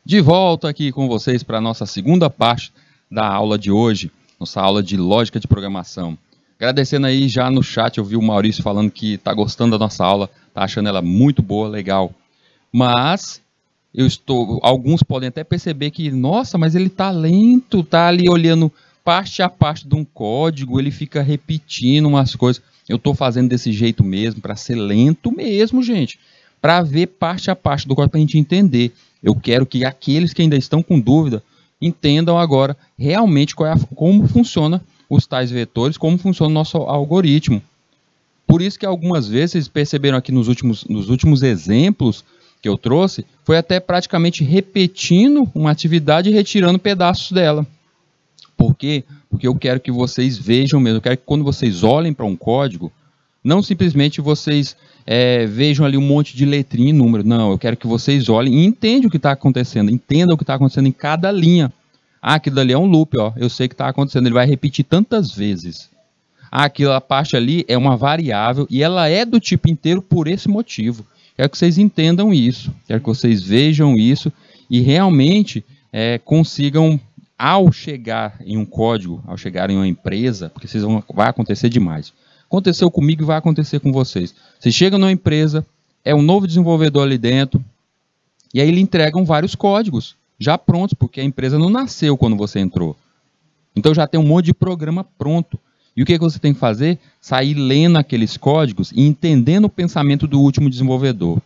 De volta aqui com vocês para a nossa segunda parte da aula de hoje, nossa aula de lógica de programação. Agradecendo aí já no chat, eu vi o Maurício falando que está gostando da nossa aula, está achando ela muito boa, legal. Mas alguns podem até perceber que, nossa, mas ele está lento, está ali olhando parte a parte de um código, ele fica repetindo umas coisas. Eu estou fazendo desse jeito mesmo, para ser lento mesmo, gente, para ver parte a parte do código para a gente entender. Eu quero que aqueles que ainda estão com dúvida entendam agora realmente como funciona os tais vetores, como funciona o nosso algoritmo. Por isso que algumas vezes, vocês perceberam aqui nos últimos exemplos que eu trouxe, foi até praticamente repetindo uma atividade e retirando pedaços dela. Por quê? Porque eu quero que vocês vejam mesmo, eu quero que quando vocês olhem para um código, não simplesmente vocês vejam ali um monte de letrinha e número. Não, eu quero que vocês olhem e entendam o que está acontecendo. Entendam o que está acontecendo em cada linha. Ah, aquilo ali é um loop, ó. Eu sei que está acontecendo. Ele vai repetir tantas vezes. Ah, aquela parte ali é uma variável e ela é do tipo inteiro por esse motivo. Quero que vocês entendam isso. Quero que vocês vejam isso e realmente consigam, ao chegar em um código, ao chegar em uma empresa, porque vai acontecer demais. Aconteceu comigo e vai acontecer com vocês. Você chega numa empresa, é um novo desenvolvedor ali dentro, e aí lhe entregam vários códigos, já prontos, porque a empresa não nasceu quando você entrou. Então já tem um monte de programa pronto. E o que você tem que fazer? Sair lendo aqueles códigos e entendendo o pensamento do último desenvolvedor,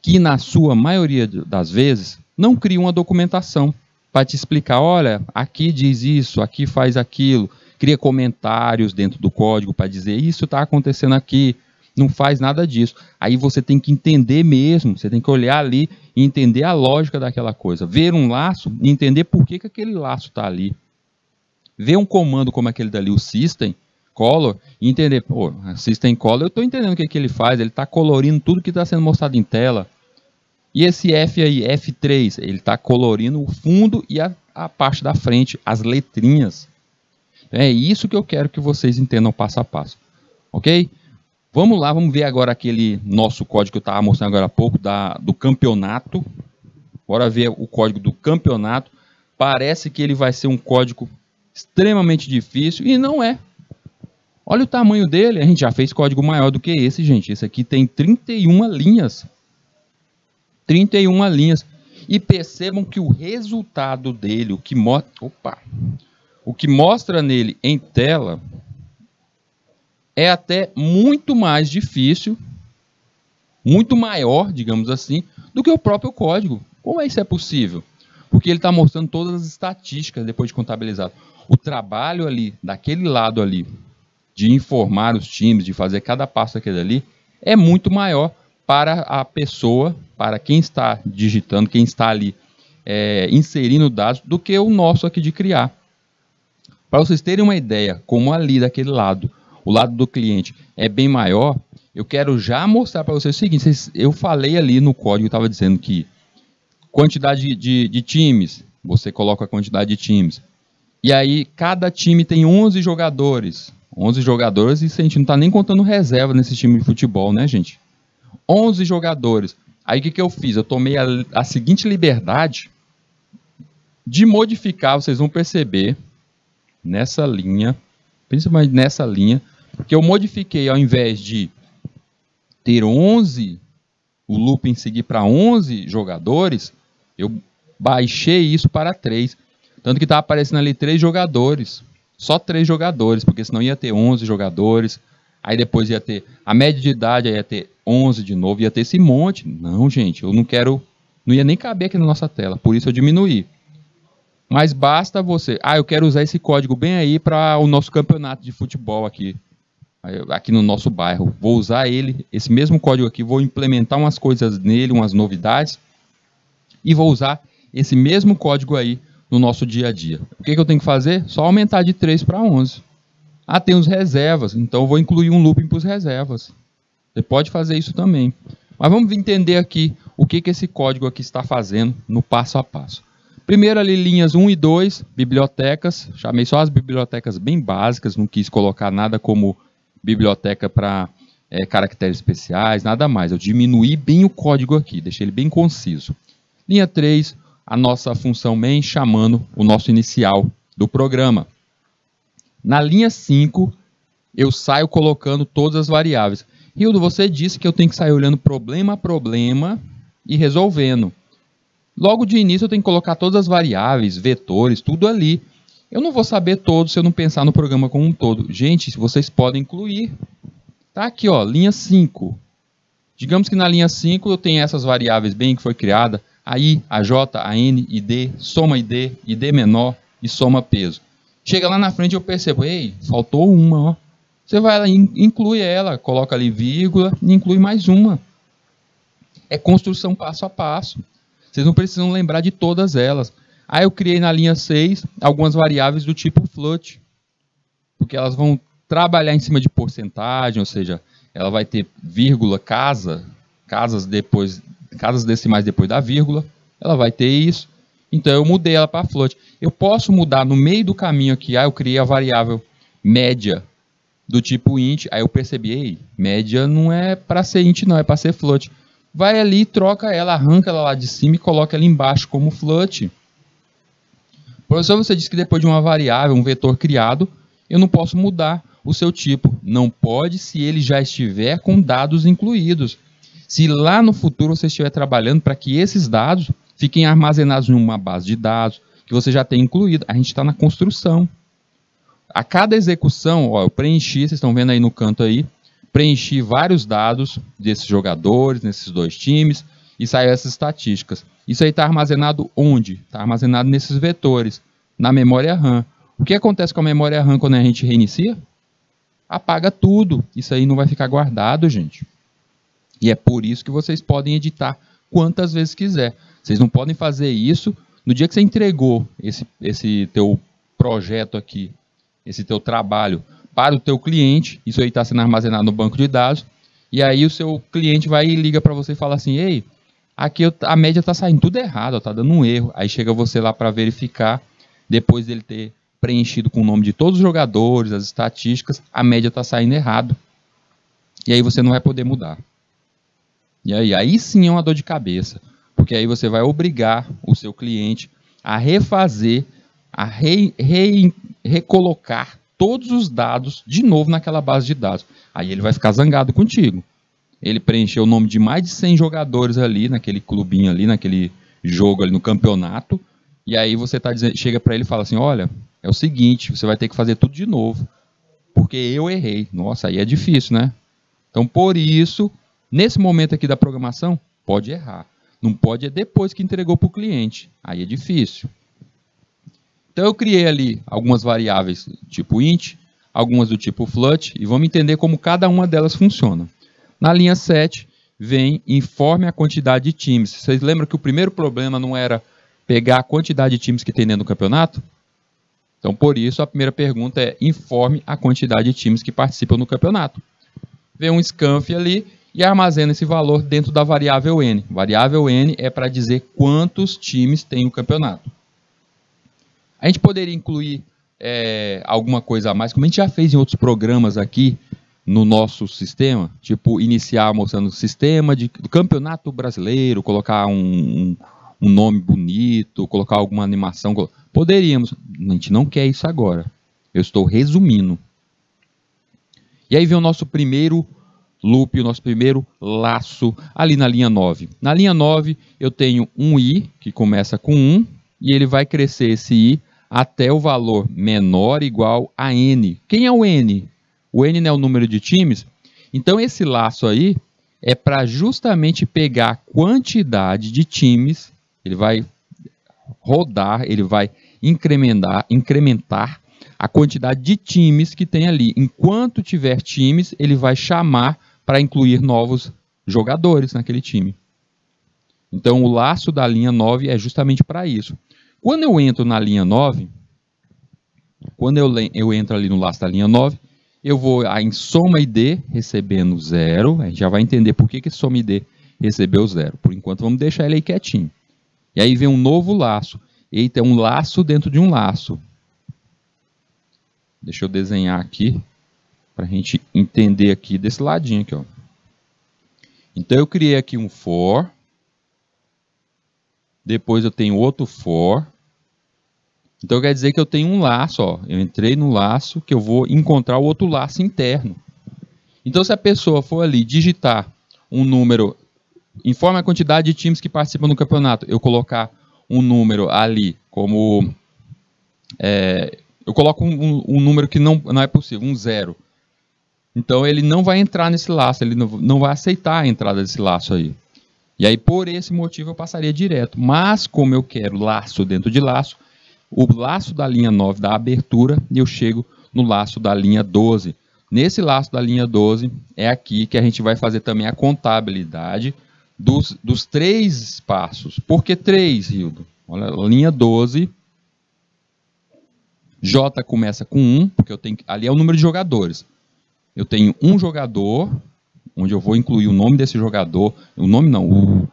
que na sua maioria das vezes não cria uma documentação para te explicar, olha, aqui diz isso, aqui faz aquilo. Cria comentários dentro do código para dizer isso está acontecendo aqui, não faz nada disso. Aí você tem que entender mesmo, você tem que olhar ali e entender a lógica daquela coisa. Ver um laço e entender por que aquele laço está ali. Ver um comando como aquele dali, o system color, e entender, pô, system color, eu estou entendendo o que ele faz, ele está colorindo tudo que está sendo mostrado em tela. E esse F aí, F3, ele está colorindo o fundo e a parte da frente, as letrinhas. É isso que eu quero que vocês entendam passo a passo, ok? Vamos lá, vamos ver agora aquele nosso código que eu estava mostrando agora há pouco, do campeonato. Bora ver o código do campeonato. Parece que ele vai ser um código extremamente difícil e não é. Olha o tamanho dele, a gente já fez código maior do que esse, gente. Esse aqui tem 31 linhas. 31 linhas. E percebam que o resultado dele, o que mostra nele em tela é até muito mais difícil, muito maior, digamos assim, do que o próprio código. Como isso é possível? Porque ele está mostrando todas as estatísticas depois de contabilizado. O trabalho ali, daquele lado ali, de informar os times, de fazer cada passo daquele ali, é muito maior para a pessoa, para quem está digitando, quem está ali inserindo dados, do que o nosso aqui de criar. Para vocês terem uma ideia, como ali daquele lado, o lado do cliente é bem maior, eu quero já mostrar para vocês o seguinte, eu falei ali no código, estava dizendo que quantidade de times, você coloca a quantidade de times, e aí cada time tem 11 jogadores, 11 jogadores, e a gente não está nem contando reserva nesse time de futebol, né, gente? 11 jogadores. Aí o que eu fiz? Eu tomei a seguinte liberdade de modificar, vocês vão perceber, nessa linha, principalmente nessa linha, que eu modifiquei, ao invés de ter 11, o looping seguir para 11 jogadores, eu baixei isso para 3. Tanto que está aparecendo ali 3 jogadores, só 3 jogadores, porque senão ia ter 11 jogadores, aí depois ia ter a média de idade, aí ia ter 11 de novo, ia ter esse monte. Não, gente, eu não quero, não ia nem caber aqui na nossa tela, por isso eu diminuí. Mas basta você... eu quero usar esse código bem aí para o nosso campeonato de futebol aqui no nosso bairro. Vou usar ele, esse mesmo código aqui, vou implementar umas coisas nele, umas novidades, e vou usar esse mesmo código aí no nosso dia a dia. O que eu tenho que fazer? Só aumentar de 3 para 11. Tem os reservas, então eu vou incluir um looping para os reservas. Você pode fazer isso também. Mas vamos entender aqui o que esse código aqui está fazendo no passo a passo. Primeiro ali, linhas 1 e 2, bibliotecas. Chamei só as bibliotecas bem básicas, não quis colocar nada como biblioteca para caracteres especiais, nada mais. Eu diminuí bem o código aqui, deixei ele bem conciso. Linha 3, a nossa função main chamando o nosso inicial do programa. Na linha 5, eu saio colocando todas as variáveis. Hildo, você disse que eu tenho que sair olhando problema a problema e resolvendo. Logo de início eu tenho que colocar todas as variáveis, vetores, tudo ali. Eu não vou saber todo se eu não pensar no programa como um todo. Gente, vocês podem incluir. Tá aqui, ó, linha 5. Digamos que na linha 5 eu tenho essas variáveis bem que foi criada. A I, a J, a N, ID, soma ID, ID menor e soma peso. Chega lá na frente e eu percebo, ei, faltou uma, ó. Você vai lá, inclui ela, coloca ali vírgula e inclui mais uma. É construção passo a passo. Vocês não precisam lembrar de todas elas. Aí eu criei na linha 6 algumas variáveis do tipo float. Porque elas vão trabalhar em cima de porcentagem, ou seja, ela vai ter vírgula, casas decimais depois da vírgula. Ela vai ter isso. Então eu mudei ela para float. Eu posso mudar no meio do caminho aqui. Eu criei a variável média do tipo int. Aí eu percebi, ei, média não é para ser int não, é para ser float. Vai ali, troca ela, arranca ela lá de cima e coloca ela embaixo como float. Professor, você disse que depois de uma variável, um vetor criado, eu não posso mudar o seu tipo. Não pode se ele já estiver com dados incluídos. Se lá no futuro você estiver trabalhando para que esses dados fiquem armazenados em uma base de dados que você já tem incluído. A gente está na construção. A cada execução, ó, eu preenchi, vocês estão vendo aí no canto aí, preenchi vários dados desses jogadores, nesses dois times, e saiu essas estatísticas. Isso aí está armazenado onde? Está armazenado nesses vetores, na memória RAM. O que acontece com a memória RAM quando a gente reinicia? Apaga tudo. Isso aí não vai ficar guardado, gente. E é por isso que vocês podem editar quantas vezes quiser. Vocês não podem fazer isso no dia que você entregou esse teu projeto aqui, esse teu trabalho para o teu cliente. Isso aí está sendo armazenado no banco de dados. E aí o seu cliente vai e liga para você e fala assim, ei, aqui a média está saindo tudo errado, está dando um erro. Aí chega você lá para verificar, depois dele ter preenchido com o nome de todos os jogadores, as estatísticas, a média está saindo errado. E aí você não vai poder mudar. E aí sim é uma dor de cabeça, porque aí você vai obrigar o seu cliente a refazer, a recolocar todos os dados de novo naquela base de dados. Aí ele vai ficar zangado contigo. Ele preencheu o nome de mais de 100 jogadores ali, naquele clubinho ali, naquele jogo ali no campeonato, e aí você chega para ele e fala assim, olha, é o seguinte, você vai ter que fazer tudo de novo, porque eu errei. Nossa, aí é difícil, né? Então, por isso, nesse momento aqui da programação, pode errar. Não pode é depois que entregou para o cliente. Aí é difícil. Então, eu criei ali algumas variáveis tipo int, algumas do tipo float, e vamos entender como cada uma delas funciona. Na linha 7, vem informe a quantidade de times. Vocês lembram que o primeiro problema não era pegar a quantidade de times que tem dentro do campeonato? Então, por isso, a primeira pergunta é informe a quantidade de times que participam no campeonato. Vem um scanf ali e armazena esse valor dentro da variável n. Variável n é para dizer quantos times tem o campeonato. A gente poderia incluir alguma coisa a mais, como a gente já fez em outros programas aqui no nosso sistema, tipo iniciar mostrando o sistema do campeonato brasileiro, colocar um nome bonito, colocar alguma animação. Poderíamos, a gente não quer isso agora. Eu estou resumindo. E aí vem o nosso primeiro loop, o nosso primeiro laço ali na linha 9. Na linha 9 eu tenho um i que começa com 1 e ele vai crescer esse i até o valor menor ou igual a n. Quem é o n? O n não é o número de times. Então esse laço aí é para justamente pegar a quantidade de times, ele vai rodar, ele vai incrementar a quantidade de times que tem ali. Enquanto tiver times, ele vai chamar para incluir novos jogadores naquele time. Então, o laço da linha 9 é justamente para isso. Quando eu entro na linha 9, quando eu entro ali no laço da linha 9, eu vou em soma ID recebendo 0. A gente já vai entender por que soma ID recebeu 0. Por enquanto, vamos deixar ele aí quietinho. E aí vem um novo laço. Eita, é um laço dentro de um laço. Deixa eu desenhar aqui para a gente entender aqui desse ladinho aqui, ó. Então eu criei aqui um for depois eu tenho outro for. Então quer dizer que eu tenho um laço, ó. Eu entrei no laço que eu vou encontrar o outro laço interno. Então se a pessoa for ali digitar um número, informe a quantidade de times que participam do campeonato, eu colocar um número ali como... eu coloco um número que não é possível, um 0. Então ele não vai entrar nesse laço, ele não vai aceitar a entrada desse laço aí. E aí por esse motivo eu passaria direto. Mas como eu quero laço dentro de laço, o laço da linha 9 da abertura, e eu chego no laço da linha 12. Nesse laço da linha 12 é aqui que a gente vai fazer também a contabilidade dos 3 espaços. Por que 3, Hildo? Olha, linha 12, J começa com 1, porque eu tenho, ali é o número de jogadores. Eu tenho um jogador, onde eu vou incluir o nome desse jogador, o nome não,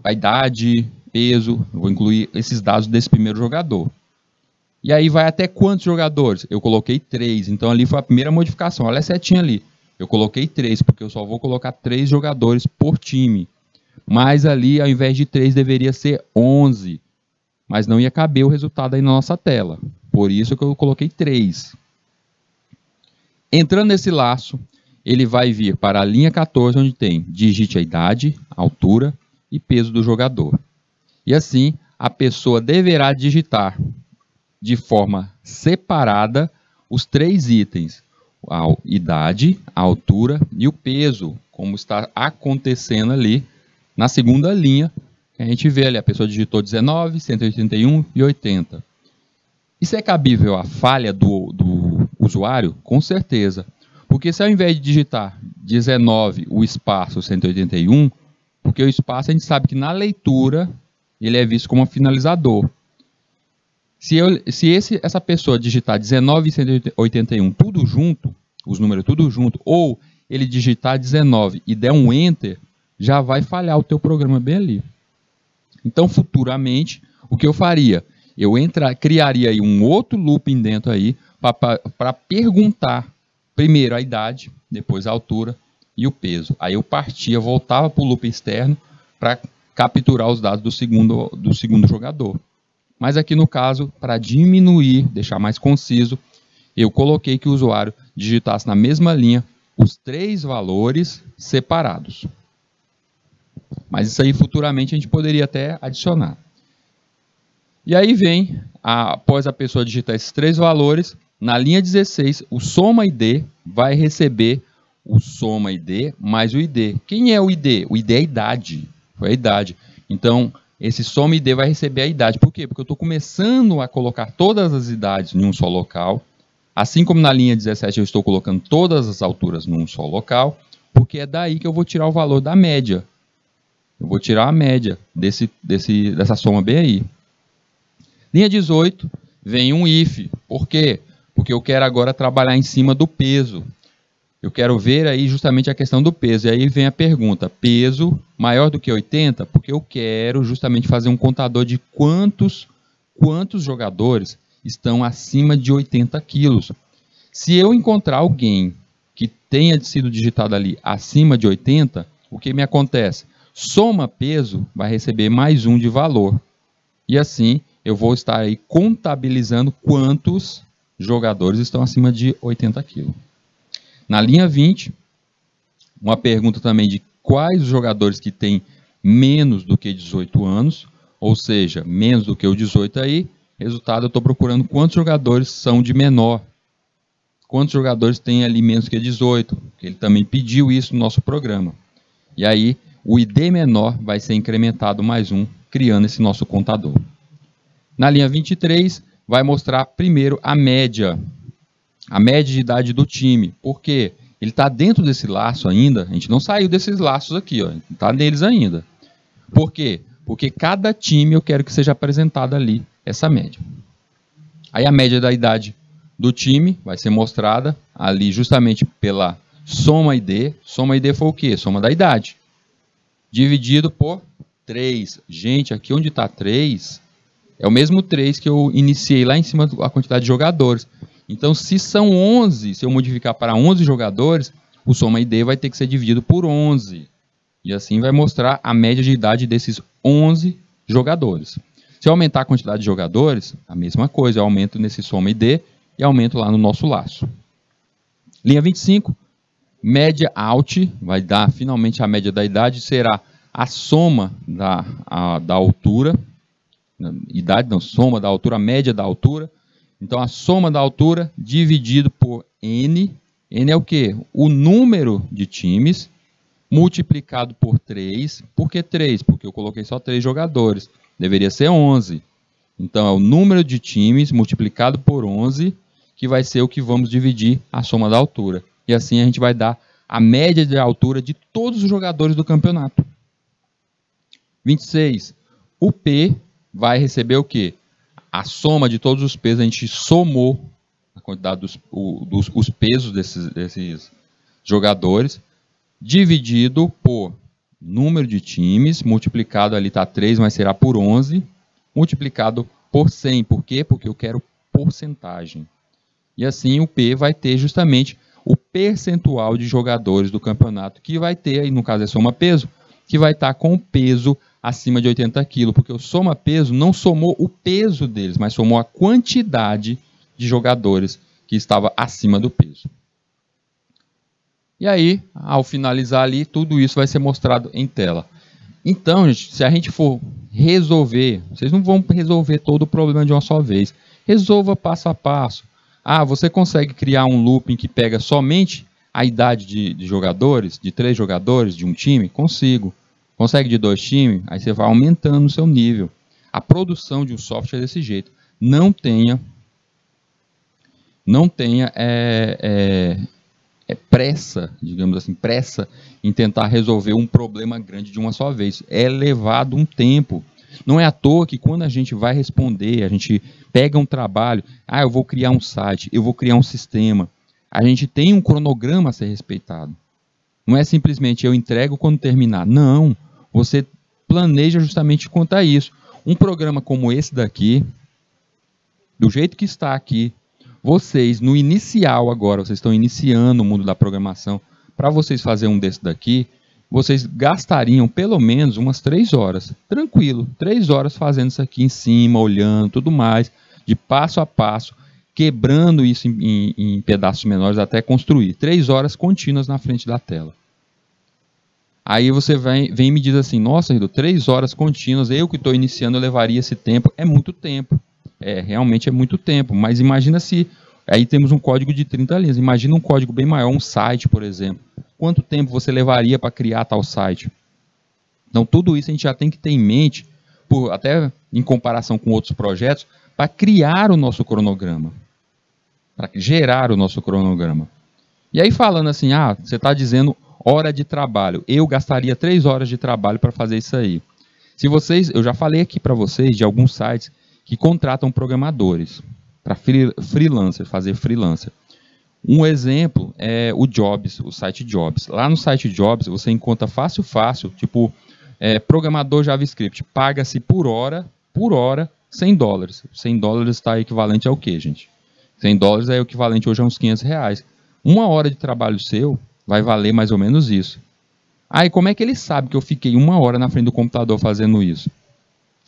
a idade, peso, eu vou incluir esses dados desse primeiro jogador. E aí vai até quantos jogadores? Eu coloquei 3, então ali foi a primeira modificação, olha a setinha ali. Eu coloquei 3, porque eu só vou colocar 3 jogadores por time. Mas ali, ao invés de 3, deveria ser 11. Mas não ia caber o resultado aí na nossa tela. Por isso que eu coloquei 3. Entrando nesse laço, ele vai vir para a linha 14, onde tem digite a idade, a altura e peso do jogador. E assim, a pessoa deverá digitar de forma separada os 3 itens. A idade, a altura e o peso, como está acontecendo ali na segunda linha. A gente vê ali, a pessoa digitou 19, 181 e 80. Isso é cabível à falha do usuário? Com certeza. Porque se ao invés de digitar 19, o espaço 181, porque o espaço a gente sabe que na leitura ele é visto como um finalizador. Se essa pessoa digitar 19 e 181 tudo junto, os números tudo junto, ou ele digitar 19 e der um Enter, já vai falhar o teu programa bem ali. Então, futuramente, o que eu faria? Eu criaria aí um outro looping dentro aí para perguntar primeiro a idade, depois a altura e o peso. Aí eu voltava para o loop externo para capturar os dados do segundo jogador. Mas aqui no caso, para diminuir, deixar mais conciso, eu coloquei que o usuário digitasse na mesma linha os 3 valores separados. Mas isso aí futuramente a gente poderia até adicionar. E aí vem, após a pessoa digitar esses 3 valores, na linha 16, o soma ID vai receber o soma ID mais o ID. Quem é o ID? O ID é a idade. Foi a idade. Então, esse soma ID vai receber a idade. Por quê? Porque eu estou começando a colocar todas as idades em um só local. Assim como na linha 17 eu estou colocando todas as alturas num só local, porque é daí que eu vou tirar o valor da média. Eu vou tirar a média dessa soma bem aí. Linha 18, vem um if. Por quê? Porque eu quero agora trabalhar em cima do peso. Eu quero ver aí justamente a questão do peso. E aí vem a pergunta, peso maior do que 80? Porque eu quero justamente fazer um contador de quantos jogadores estão acima de 80 quilos. Se eu encontrar alguém que tenha sido digitado ali acima de 80, o que me acontece? Soma peso vai receber mais 1 de valor. E assim eu vou estar aí contabilizando quantos jogadores estão acima de 80 quilos. Na linha 20, uma pergunta também de quais os jogadores que têm menos do que 18 anos, ou seja, menos do que o 18 aí, resultado eu estou procurando quantos jogadores são de menor. Quantos jogadores têm ali menos que 18, porque ele também pediu isso no nosso programa. E aí o ID menor vai ser incrementado mais 1, criando esse nosso contador. Na linha 23, vai mostrar primeiro a média de idade do time. Por quê? Ele está dentro desse laço ainda, a gente não saiu desses laços aqui, está neles ainda. Por quê? Porque cada time eu quero que seja apresentada ali essa média. Aí a média da idade do time vai ser mostrada ali justamente pela soma ID. Soma ID foi o quê? Soma da idade. Dividido por 3. Gente, aqui onde está 3, é o mesmo 3 que eu iniciei lá em cima da quantidade de jogadores. Então, se são 11, se eu modificar para 11 jogadores, o soma ID vai ter que ser dividido por 11. E assim vai mostrar a média de idade desses 11 jogadores. Se eu aumentar a quantidade de jogadores, a mesma coisa, eu aumento nesse soma ID e aumento lá no nosso laço. Linha 25, média alt, vai dar finalmente a média da idade, será a soma da altura, soma da altura, a média da altura. Então, a soma da altura dividido por N. N é o quê? O número de times multiplicado por 3. Por que 3? Porque eu coloquei só 3 jogadores. Deveria ser 11. Então, é o número de times multiplicado por 11, que vai ser o que vamos dividir a soma da altura. E assim a gente vai dar a média de altura de todos os jogadores do campeonato. 26. O P vai receber o quê? A soma de todos os pesos, a gente somou a quantidade dos pesos desses jogadores, dividido por número de times, multiplicado ali está 3, mas será por 11, multiplicado por 100. Por quê? Porque eu quero porcentagem. E assim o P vai ter justamente o percentual de jogadores do campeonato, que vai ter, aí no caso é soma-peso, que vai estar com o peso acima de 80 kg, porque o soma-peso não somou o peso deles, mas somou a quantidade de jogadores que estava acima do peso. E aí, ao finalizar ali, tudo isso vai ser mostrado em tela. Então, gente, se a gente for resolver, vocês não vão resolver todo o problema de uma só vez. Resolva passo a passo. Ah, você consegue criar um looping que pega somente a idade de jogadores, de 3 jogadores de um time? Consigo. Consegue de 2 times? Aí você vai aumentando o seu nível. A produção de um software é desse jeito. Não tenha pressa, digamos assim, pressa em tentar resolver um problema grande de uma só vez. É levado um tempo. Não é à toa que quando a gente vai responder, a gente pega um trabalho, eu vou criar um site, eu vou criar um sistema, a gente tem um cronograma a ser respeitado. Não é simplesmente eu entrego quando terminar. Não, você planeja justamente quanto a isso. Um programa como esse daqui, do jeito que está aqui, vocês no inicial agora, vocês estão iniciando o mundo da programação, para vocês fazerem um desse daqui, vocês gastariam pelo menos umas 3 horas, tranquilo, 3 horas fazendo isso aqui em cima, olhando, tudo mais, de passo a passo, quebrando isso em pedaços menores até construir. 3 horas contínuas na frente da tela. Aí você vem e me diz assim, nossa, Rido, 3 horas contínuas, eu que estou iniciando, eu levaria esse tempo. É muito tempo, realmente é muito tempo, mas imagina se, aí temos um código de 30 linhas, imagina um código bem maior, um site, por exemplo. Quanto tempo você levaria para criar tal site? Então, tudo isso a gente já tem que ter em mente, até em comparação com outros projetos, para criar o nosso cronograma, para gerar o nosso cronograma. E aí falando assim, você está dizendo hora de trabalho, eu gastaria 3 horas de trabalho para fazer isso aí. Se vocês, eu já falei aqui para vocês de alguns sites que contratam programadores para freelancer, fazer freelancer. Um exemplo é o Jobs, o site Jobs. Lá no site Jobs você encontra fácil, tipo, programador JavaScript, paga-se por hora, $100. $100 está equivalente ao quê, gente? $100 é equivalente hoje a uns R$500. 1 hora de trabalho seu vai valer mais ou menos isso. Aí como é que ele sabe que eu fiquei 1 hora na frente do computador fazendo isso?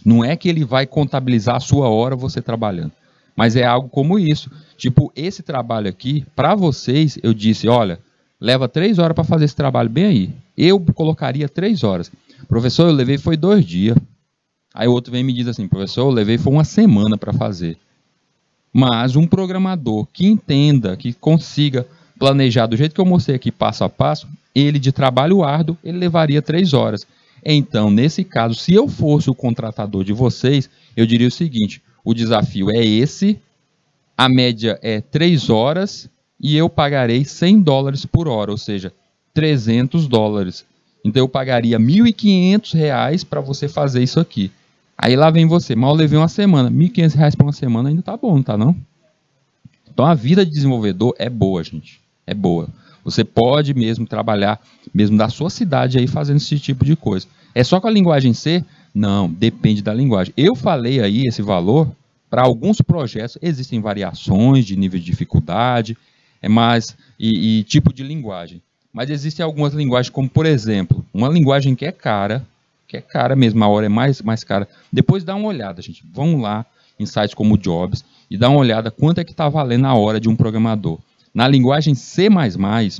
Não é que ele vai contabilizar a sua hora você trabalhando. Mas é algo como isso. Tipo, esse trabalho aqui, para vocês, eu disse, olha, leva 3 horas para fazer esse trabalho bem aí. Eu colocaria 3 horas. Professor, eu levei foi 2 dias. Aí o outro vem e me diz assim, professor, eu levei foi 1 semana para fazer. Mas um programador que entenda, que consiga planejar do jeito que eu mostrei aqui, passo a passo, ele de trabalho árduo, ele levaria 3 horas. Então, nesse caso, se eu fosse o contratador de vocês, eu diria o seguinte, o desafio é esse, a média é 3 horas e eu pagarei $100 por hora, ou seja, $300. Então eu pagaria R$1.500 para você fazer isso aqui. Aí lá vem você, mal levei 1 semana, R$1.500 para 1 semana ainda tá bom, não tá não? Então a vida de desenvolvedor é boa, gente, é boa. Você pode mesmo trabalhar, mesmo da sua cidade aí fazendo esse tipo de coisa. É só com a linguagem C? Não, depende da linguagem. Eu falei aí esse valor, para alguns projetos existem variações de nível de dificuldade, e tipo de linguagem. Mas existem algumas linguagens, como por exemplo, uma linguagem que é cara, que é cara mesmo, a hora é mais cara. Depois dá uma olhada, gente. Vamos lá em sites como o Jobs e dá uma olhada quanto é que está valendo a hora de um programador. Na linguagem C++,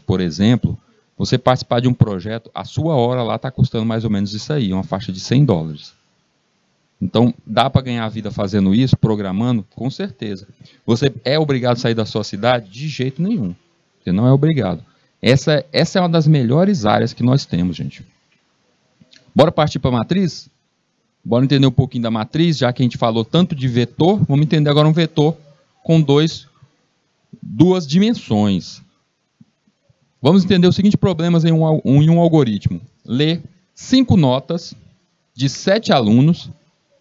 por exemplo, você participar de um projeto, a sua hora lá está custando mais ou menos isso aí, uma faixa de $100. Então, dá para ganhar a vida fazendo isso, programando? Com certeza. Você é obrigado a sair da sua cidade? De jeito nenhum. Você não é obrigado. Essa é uma das melhores áreas que nós temos, gente. Bora partir para a matriz? Bora entender um pouquinho da matriz, já que a gente falou tanto de vetor, vamos entender agora um vetor com duas dimensões. Vamos entender os seguintes problemas em um algoritmo. Ler 5 notas de 7 alunos,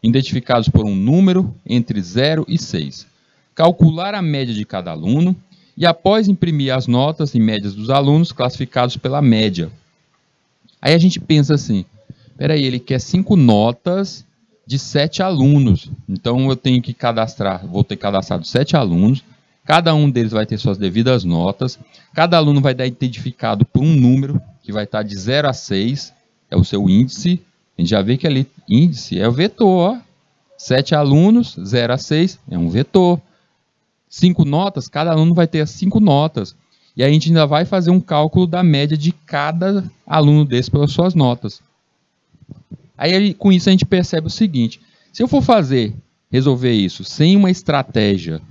identificados por um número entre 0 e 6. Calcular a média de cada aluno e, após imprimir as notas e médias dos alunos, classificados pela média. Aí a gente pensa assim, peraí, ele quer 5 notas de 7 alunos. Então eu tenho que cadastrar, vou ter cadastrado 7 alunos, cada um deles vai ter suas devidas notas, cada aluno vai estar identificado por um número, que vai estar de 0 a 6, é o seu índice. A gente já vê que ali, índice é o vetor, ó. 7 alunos, 0 a 6, é um vetor. 5 notas, cada aluno vai ter as 5 notas. E aí a gente ainda vai fazer um cálculo da média de cada aluno desse pelas suas notas. Aí com isso a gente percebe o seguinte, se eu for resolver isso sem uma estratégia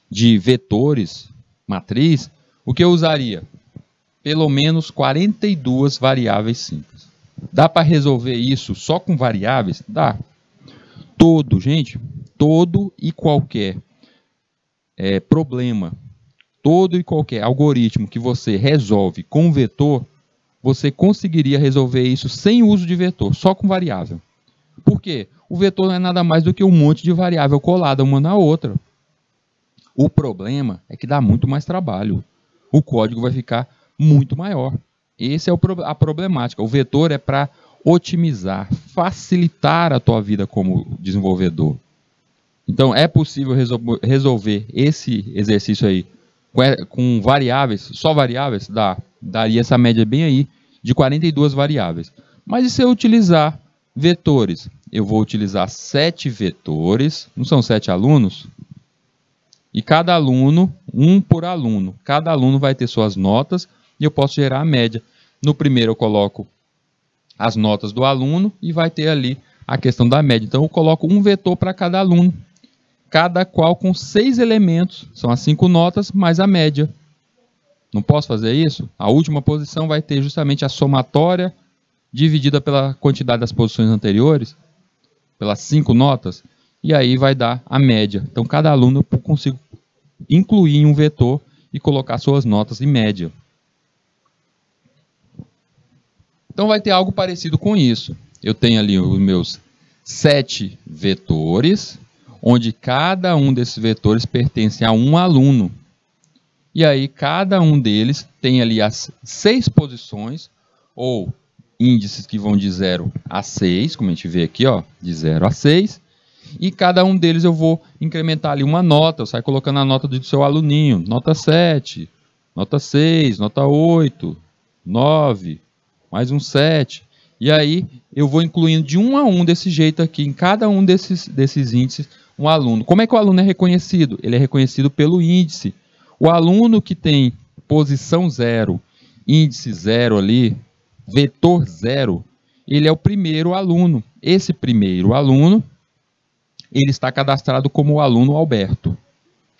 de vetores, matriz, o que eu usaria? Pelo menos 42 variáveis simples. Dá para resolver isso só com variáveis? Dá. Todo e qualquer problema, todo e qualquer algoritmo que você resolve com vetor, você conseguiria resolver isso sem uso de vetor, só com variável. Por quê? O vetor não é nada mais do que um monte de variável colada uma na outra. O problema é que dá muito mais trabalho. O código vai ficar muito maior. Essa é a problemática. O vetor é para otimizar, facilitar a tua vida como desenvolvedor. Então, é possível resolver esse exercício aí com variáveis, só variáveis? Daria essa média bem aí de 42 variáveis. Mas e se eu utilizar vetores? Eu vou utilizar 7 vetores, não são 7 alunos? E cada aluno, um por aluno. Cada aluno vai ter suas notas e eu posso gerar a média. No primeiro eu coloco as notas do aluno e vai ter ali a questão da média. Então eu coloco um vetor para cada aluno, cada qual com 6 elementos, são as 5 notas mais a média. Não posso fazer isso? A última posição vai ter justamente a somatória dividida pela quantidade das posições anteriores, pelas 5 notas, e aí vai dar a média. Então cada aluno eu consigo incluir em um vetor e colocar suas notas em média. Então vai ter algo parecido com isso. Eu tenho ali os meus 7 vetores, onde cada um desses vetores pertence a um aluno. E aí cada um deles tem ali as 6 posições, ou índices que vão de 0 a 6, como a gente vê aqui, ó, de 0 a 6. E cada um deles eu vou incrementar ali uma nota, eu saio colocando a nota do seu aluninho, nota 7, nota 6, nota 8, 9, mais um 7. E aí eu vou incluindo de um a um desse jeito aqui, em cada um desses índices, um aluno. Como é que o aluno é reconhecido? Ele é reconhecido pelo índice. O aluno que tem posição 0, índice 0 ali, vetor 0, ele é o primeiro aluno. Esse primeiro aluno, ele está cadastrado como o aluno Alberto.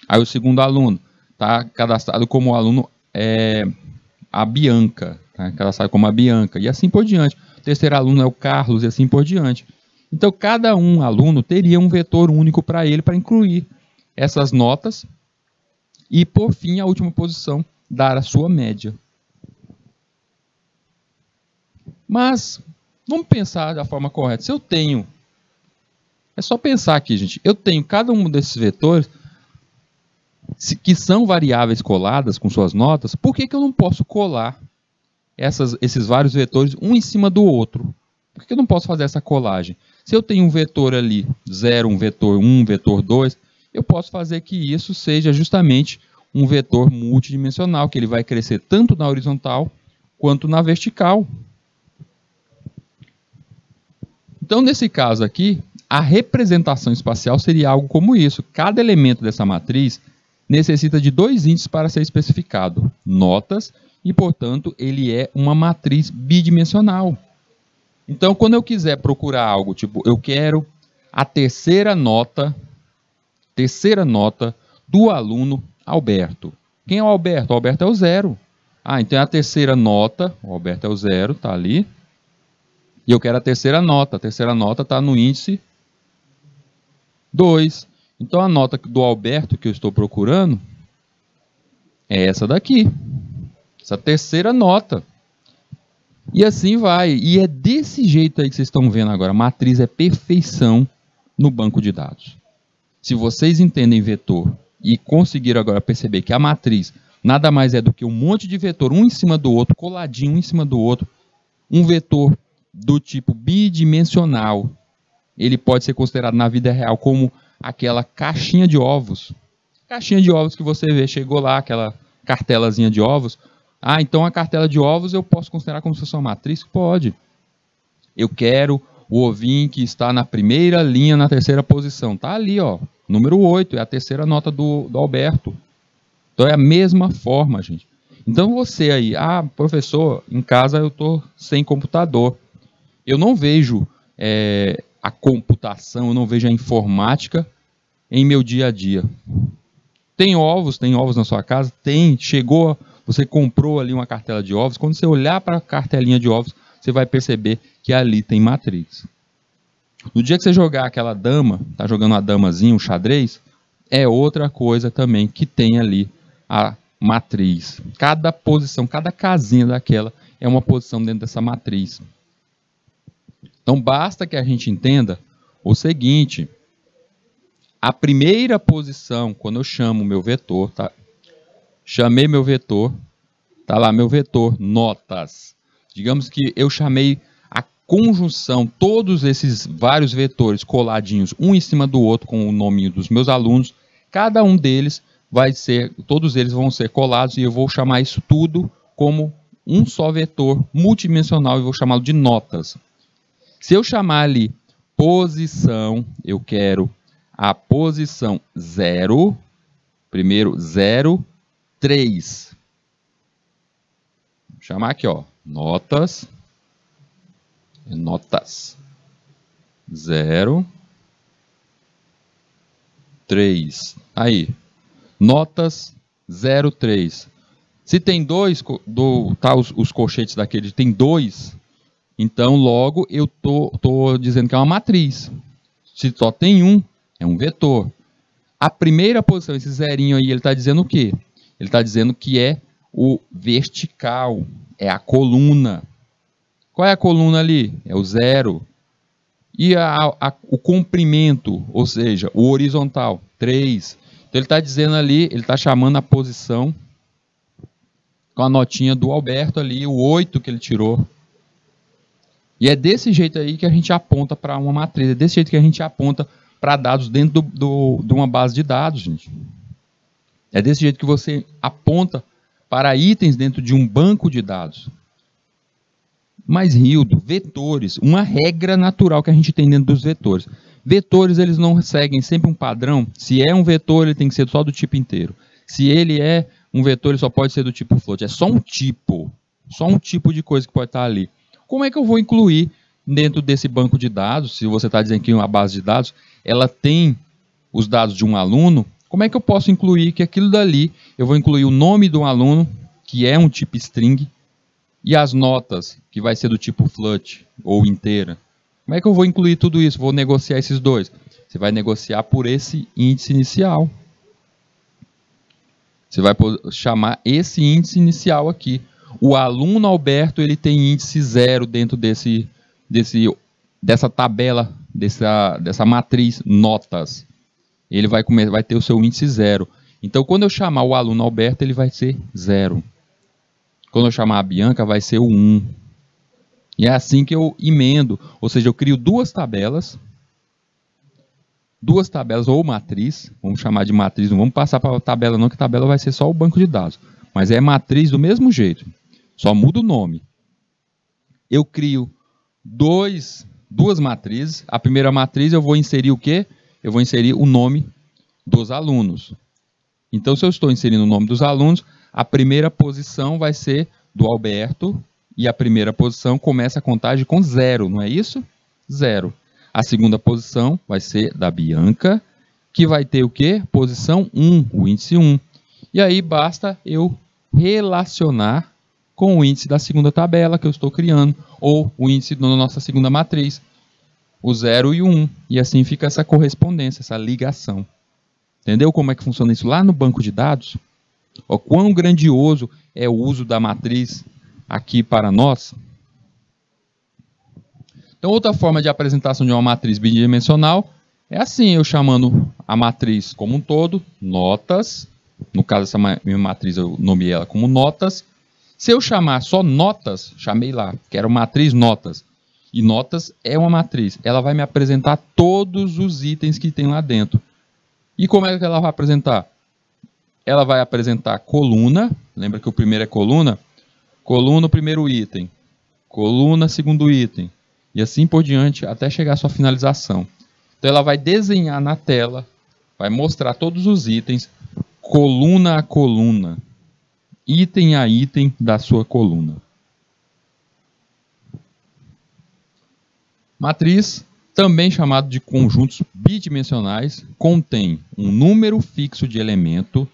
Aí o segundo aluno está cadastrado como o aluno a Bianca. Tá cadastrado como a Bianca. E assim por diante. O terceiro aluno é o Carlos e assim por diante. Então cada aluno teria um vetor único para ele, para incluir essas notas. E por fim, a última posição, dar a sua média. Mas vamos pensar da forma correta. Se eu tenho... É só pensar aqui, gente. Eu tenho cada um desses vetores que são variáveis coladas com suas notas. Por que eu não posso colar esses vários vetores um em cima do outro? Por que eu não posso fazer essa colagem? Se eu tenho um vetor ali, 0, um vetor 1, um vetor 2, eu posso fazer que isso seja justamente um vetor multidimensional, que ele vai crescer tanto na horizontal quanto na vertical. Então, nesse caso aqui, a representação espacial seria algo como isso. Cada elemento dessa matriz necessita de 2 índices para ser especificado, notas, e, portanto, ele é uma matriz bidimensional. Então, quando eu quiser procurar algo, tipo, eu quero a terceira nota do aluno Alberto. Quem é o Alberto? O Alberto é o 0. Ah, então é a terceira nota, o Alberto é o 0, está ali. E eu quero a terceira nota está no índice 2. Então a nota do Alberto que eu estou procurando é essa daqui. Essa terceira nota. E assim vai. E é desse jeito aí que vocês estão vendo agora. A matriz é perfeição no banco de dados. Se vocês entendem vetor e conseguiram agora perceber que a matriz nada mais é do que um monte de vetor, um em cima do outro, coladinho um em cima do outro, um vetor do tipo bidimensional, ele pode ser considerado na vida real como aquela caixinha de ovos. Caixinha de ovos que você vê, chegou lá, aquela cartelazinha de ovos. Ah, então a cartela de ovos eu posso considerar como se fosse uma matriz? Pode. Eu quero o ovinho que está na primeira linha, na terceira posição. Está ali, ó, número 8, é a terceira nota do Alberto. Então é a mesma forma, gente. Então você aí, ah, professor, em casa eu estou sem computador. Eu não vejo a computação, eu não vejo a informática em meu dia a dia. Tem ovos na sua casa? Tem, chegou, você comprou ali uma cartela de ovos. Quando você olhar para a cartelinha de ovos, você vai perceber que ali tem matriz. No dia que você jogar aquela dama, tá jogando uma damazinha, um xadrez, é outra coisa também que tem ali a matriz. Cada posição, cada casinha daquela é uma posição dentro dessa matriz. Então basta que a gente entenda o seguinte: a primeira posição, quando eu chamo o meu vetor, tá? Chamei meu vetor, tá lá meu vetor, notas. Digamos que eu chamei a conjunção, todos esses vários vetores coladinhos, um em cima do outro com o nominho dos meus alunos, cada um deles vai ser, todos eles vão ser colados e eu vou chamar isso tudo como um só vetor multidimensional e vou chamá-lo de notas. Se eu chamar ali posição, eu quero a posição 0, primeiro 0, 3. Vou chamar aqui, ó, notas 0, 3. Aí, notas 0, 3. Se tem 2, tá, os colchetes daquele tem 2, então logo eu tô dizendo que é uma matriz. Se só tem um, é um vetor. A primeira posição, esse zerinho aí, ele está dizendo o quê? Ele está dizendo que é o vertical, é a coluna. Qual é a coluna ali? É o 0. E o comprimento, ou seja, o horizontal, 3. Então ele está dizendo ali, ele está chamando a posição com a notinha do Alberto ali, o 8 que ele tirou. E é desse jeito aí que a gente aponta para uma matriz, é desse jeito que a gente aponta para dados dentro de uma base de dados, gente. É desse jeito que você aponta para itens dentro de um banco de dados. Mas, Rildo, vetores, uma regra natural que a gente tem dentro dos vetores. Vetores, eles não seguem sempre um padrão. Se é um vetor, ele tem que ser só do tipo inteiro. Se ele é um vetor, ele só pode ser do tipo float. É só um tipo de coisa que pode estar ali. Como é que eu vou incluir dentro desse banco de dados, se você está dizendo que uma base de dados, ela tem os dados de um aluno, como é que eu posso incluir que aquilo dali, eu vou incluir o nome do aluno, que é um tipo string, e as notas, que vai ser do tipo float ou inteira. Como é que eu vou incluir tudo isso? Vou negociar esses dois. Você vai negociar por esse índice inicial. Você vai chamar esse índice inicial aqui. O aluno Alberto, ele tem índice 0 dentro dessa tabela, dessa matriz notas. Ele vai ter o seu índice 0. Então, quando eu chamar o aluno Alberto, ele vai ser 0. Quando eu chamar a Bianca, vai ser o 1. E é assim que eu emendo. Ou seja, eu crio duas tabelas ou matriz. Vamos chamar de matriz, não vamos passar para a tabela não, que a tabela vai ser só o banco de dados. Mas é matriz do mesmo jeito. Só muda o nome. Eu crio dois duas matrizes. A primeira matriz eu vou inserir o quê? Eu vou inserir o nome dos alunos. Então, se eu estou inserindo o nome dos alunos, a primeira posição vai ser do Alberto e a primeira posição começa a contagem com 0, não é isso? 0. A segunda posição vai ser da Bianca, que vai ter o quê? Posição 1, o índice 1. E aí basta eu relacionar com o índice da segunda tabela que eu estou criando, ou o índice da nossa segunda matriz, o 0 e o 1. E assim fica essa correspondência, essa ligação. Entendeu como é que funciona isso lá no banco de dados? O quão grandioso é o uso da matriz aqui para nós? Então, outra forma de apresentação de uma matriz bidimensional é assim, eu chamando a matriz como um todo, notas. No caso, essa minha matriz eu nomeei ela como notas. Se eu chamar só notas, chamei lá, quero matriz notas. E notas é uma matriz. Ela vai me apresentar todos os itens que tem lá dentro. E como é que ela vai apresentar? Ela vai apresentar coluna. Lembra que o primeiro é coluna? Coluna, primeiro item. Coluna, segundo item. E assim por diante, até chegar à sua finalização. Então ela vai desenhar na tela, vai mostrar todos os itens, coluna a coluna, item a item da sua coluna. Matriz, também chamado de conjuntos bidimensionais, contém um número fixo de elemento,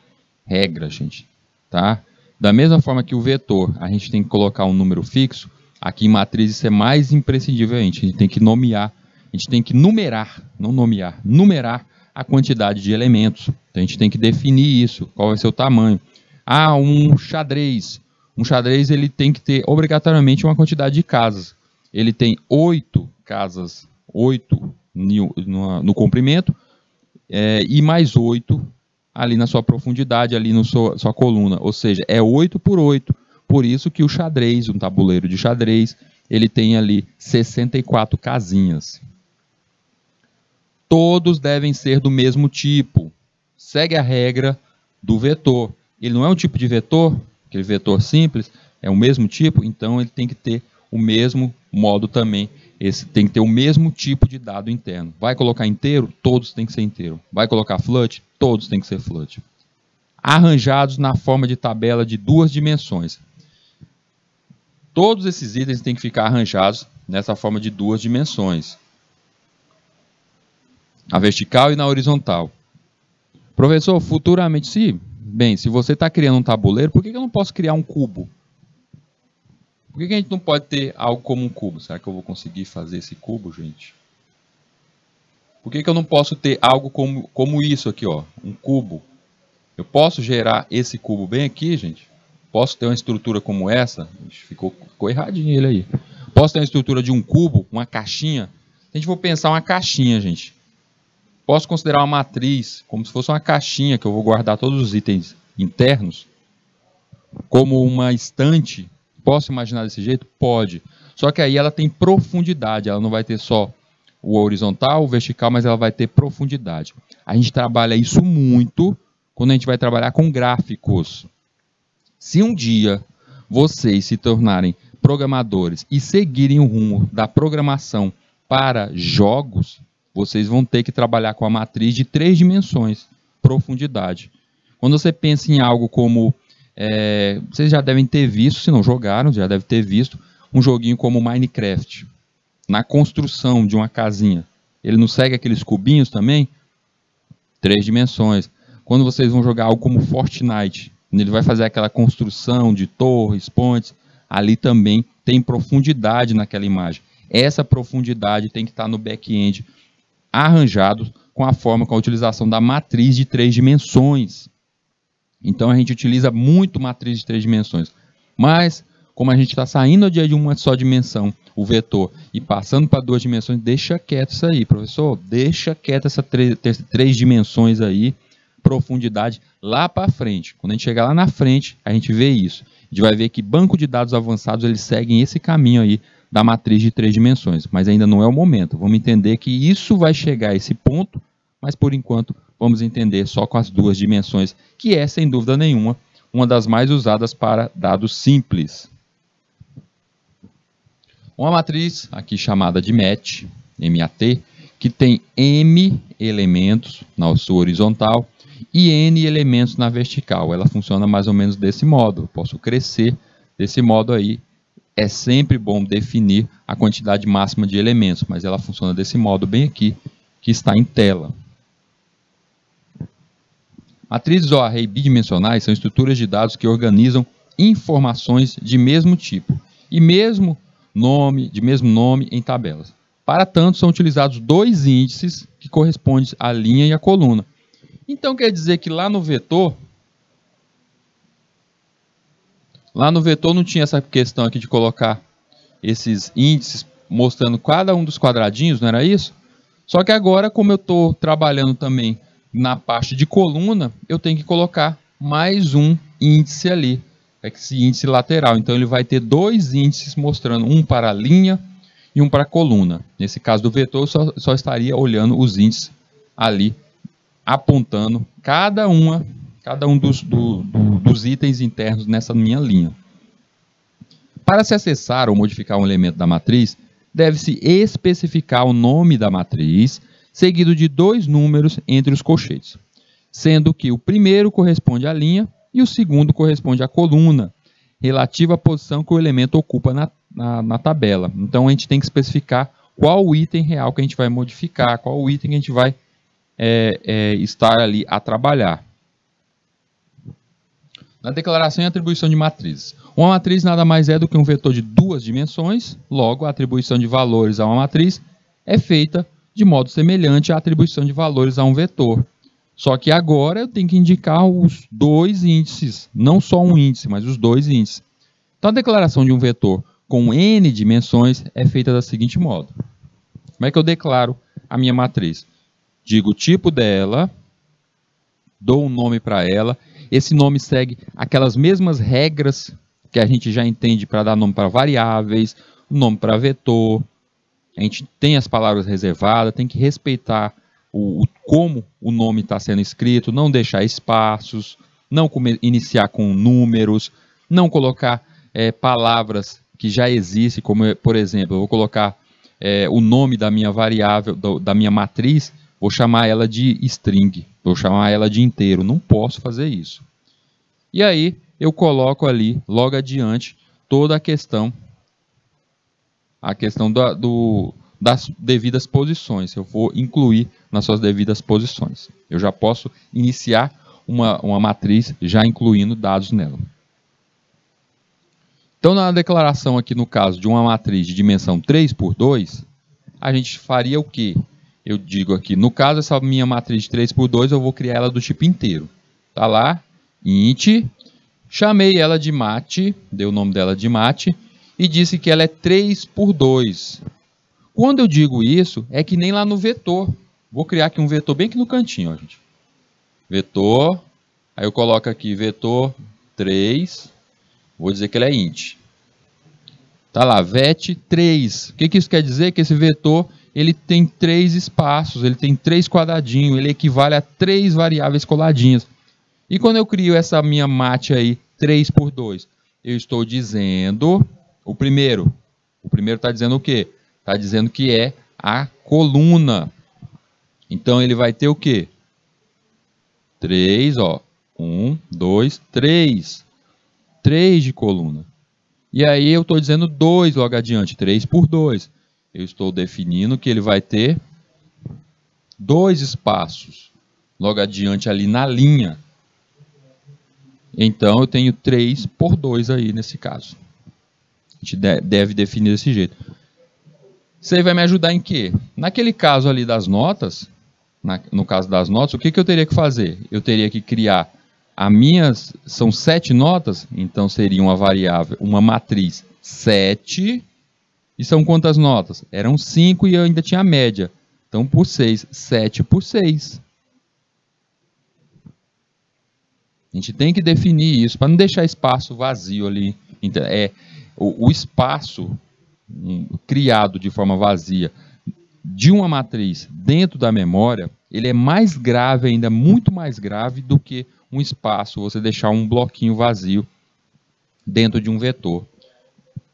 regra, gente, tá? Da mesma forma que o vetor, a gente tem que colocar um número fixo, aqui em matriz isso é mais imprescindível, a gente tem que nomear, a gente tem que numerar, não nomear, numerar a quantidade de elementos. Então a gente tem que definir isso, qual vai ser o tamanho. Ah, um xadrez ele tem que ter obrigatoriamente uma quantidade de casas. Ele tem 8 casas, 8 no comprimento, e mais 8 ali na sua profundidade, ali na sua coluna. Ou seja, é 8 por 8. Por isso que o xadrez, um tabuleiro de xadrez, ele tem ali 64 casinhas. Todos devem ser do mesmo tipo. Segue a regra do vetor. Ele não é um tipo de vetor, aquele vetor simples, é o mesmo tipo, então ele tem que ter o mesmo modo também. Esse tem que ter o mesmo tipo de dado interno. Vai colocar inteiro? Todos têm que ser inteiro. Vai colocar float? Todos têm que ser float. Arranjados na forma de tabela de 2 dimensões. Todos esses itens têm que ficar arranjados nessa forma de 2 dimensões. A vertical e na horizontal. Professor, futuramente, se você está criando um tabuleiro, por que eu não posso criar um cubo? Por que a gente não pode ter algo como um cubo? Será que eu vou conseguir fazer esse cubo, gente? Por que eu não posso ter algo como isso aqui, ó, um cubo? Eu posso gerar esse cubo bem aqui, gente? Posso ter uma estrutura como essa? Ficou erradinho ele aí. Posso ter uma estrutura de um cubo, uma caixinha? Se a gente for pensar uma caixinha, gente. Posso considerar uma matriz como se fosse uma caixinha que eu vou guardar todos os itens internos? Como uma estante? Posso imaginar desse jeito? Pode. Só que aí ela tem profundidade. Ela não vai ter só o horizontal, o vertical, mas ela vai ter profundidade. A gente trabalha isso muito quando a gente vai trabalhar com gráficos. Se um dia vocês se tornarem programadores e seguirem o rumo da programação para jogos, vocês vão ter que trabalhar com a matriz de 3 dimensões, profundidade. Quando você pensa em algo como, vocês já devem ter visto, se não jogaram, já devem ter visto, um joguinho como Minecraft. Na construção de uma casinha, ele não segue aqueles cubinhos também? 3 dimensões. Quando vocês vão jogar algo como Fortnite, ele vai fazer aquela construção de torres, pontes, ali também tem profundidade naquela imagem. Essa profundidade tem que estar no back-end arranjado com a utilização da matriz de 3 dimensões. Então a gente utiliza muito matriz de 3 dimensões. Mas, como a gente está saindo de uma só dimensão, o vetor, e passando para 2 dimensões, deixa quieto isso aí, professor. Deixa quieto essa 3 dimensões aí, profundidade lá para frente. Quando a gente chegar lá na frente, a gente vê isso. A gente vai ver que banco de dados avançados eles seguem esse caminho aí da matriz de 3 dimensões, mas ainda não é o momento. Vamos entender que isso vai chegar a esse ponto, mas por enquanto vamos entender só com as 2 dimensões, que é, sem dúvida nenhuma, uma das mais usadas para dados simples. Uma matriz, aqui chamada de MAT, M-A-T, que tem M elementos na sua horizontal e N elementos na vertical. Ela funciona mais ou menos desse modo. Eu posso crescer desse modo aí. É sempre bom definir a quantidade máxima de elementos, mas ela funciona desse modo bem aqui, que está em tela. Matrizes ou array bidimensionais são estruturas de dados que organizam informações de mesmo tipo e mesmo nome em tabelas. Para tanto, são utilizados dois índices que correspondem à linha e à coluna. Então, quer dizer que lá no vetor não tinha essa questão aqui de colocar esses índices mostrando cada um dos quadradinhos, não era isso? Só que agora, como eu estou trabalhando também na parte de coluna, eu tenho que colocar mais um índice ali, esse índice lateral. Então, ele vai ter dois índices mostrando um para a linha e um para a coluna. Nesse caso do vetor, eu só estaria olhando os índices ali, apontando cada um dos itens internos nessa minha linha. Para se acessar ou modificar um elemento da matriz, deve-se especificar o nome da matriz, seguido de dois números entre os colchetes, sendo que o primeiro corresponde à linha e o segundo corresponde à coluna, relativa à posição que o elemento ocupa na tabela. Então, a gente tem que especificar qual o item real que a gente vai modificar, qual o item que a gente vai estar ali a trabalhar. Na declaração e atribuição de matrizes. Uma matriz nada mais é do que um vetor de duas dimensões, logo, a atribuição de valores a uma matriz é feita de modo semelhante à atribuição de valores a um vetor. Só que agora eu tenho que indicar os dois índices, não só um índice, mas os dois índices. Então, a declaração de um vetor com n dimensões é feita da seguinte modo. Como é que eu declaro a minha matriz? Digo o tipo dela, dou um nome para ela. Esse nome segue aquelas mesmas regras que a gente já entende para dar nome para variáveis, nome para vetor. A gente tem as palavras reservadas, tem que respeitar como o nome está sendo escrito, não deixar espaços, não iniciar com números, não colocar palavras que já existem, como, por exemplo, eu vou colocar o nome da minha variável, da minha matriz, vou chamar ela de string, vou chamar ela de inteiro. Não posso fazer isso. E aí eu coloco ali, logo adiante, toda a questão das devidas posições. Eu vou incluir nas suas devidas posições. Eu já posso iniciar uma matriz já incluindo dados nela. Então, na declaração aqui, no caso de uma matriz de dimensão 3 por 2, a gente faria o quê? Eu digo aqui, no caso, essa minha matriz de 3 por 2, eu vou criar ela do tipo inteiro. Tá lá, int, chamei ela de mat, dei o nome dela de mat, e disse que ela é 3 por 2. Quando eu digo isso, é que nem lá no vetor. Vou criar aqui um vetor bem aqui no cantinho, ó, gente. Vetor, aí eu coloco aqui vetor 3, vou dizer que ele é int. Tá lá, vet 3. O que isso quer dizer? Que esse vetor ele tem 3 espaços, ele tem 3 quadradinhos, ele equivale a 3 variáveis coladinhas. E quando eu crio essa minha mat aí, 3 por 2, eu estou dizendo, o primeiro está dizendo o quê? Está dizendo que é a coluna. Então, ele vai ter o quê? 3, ó. 1, 2, 3. 3 de coluna. E aí, eu estou dizendo 2 logo adiante. 3 por 2. Eu estou definindo que ele vai ter 2 espaços logo adiante ali na linha. Então, eu tenho 3 por 2 aí nesse caso. A gente deve definir desse jeito. Isso aí vai me ajudar em quê? Naquele caso ali das notas, no caso das notas, o que eu teria que fazer? Eu teria que criar são 7 notas, então seria uma variável, uma matriz 7, e são quantas notas? Eram 5 e eu ainda tinha a média. Então, por 6, 7 por 6. A gente tem que definir isso, para não deixar espaço vazio ali. O espaço criado de forma vazia de uma matriz dentro da memória, ele é mais grave ainda, muito mais grave do que um espaço, você deixar um bloquinho vazio dentro de um vetor.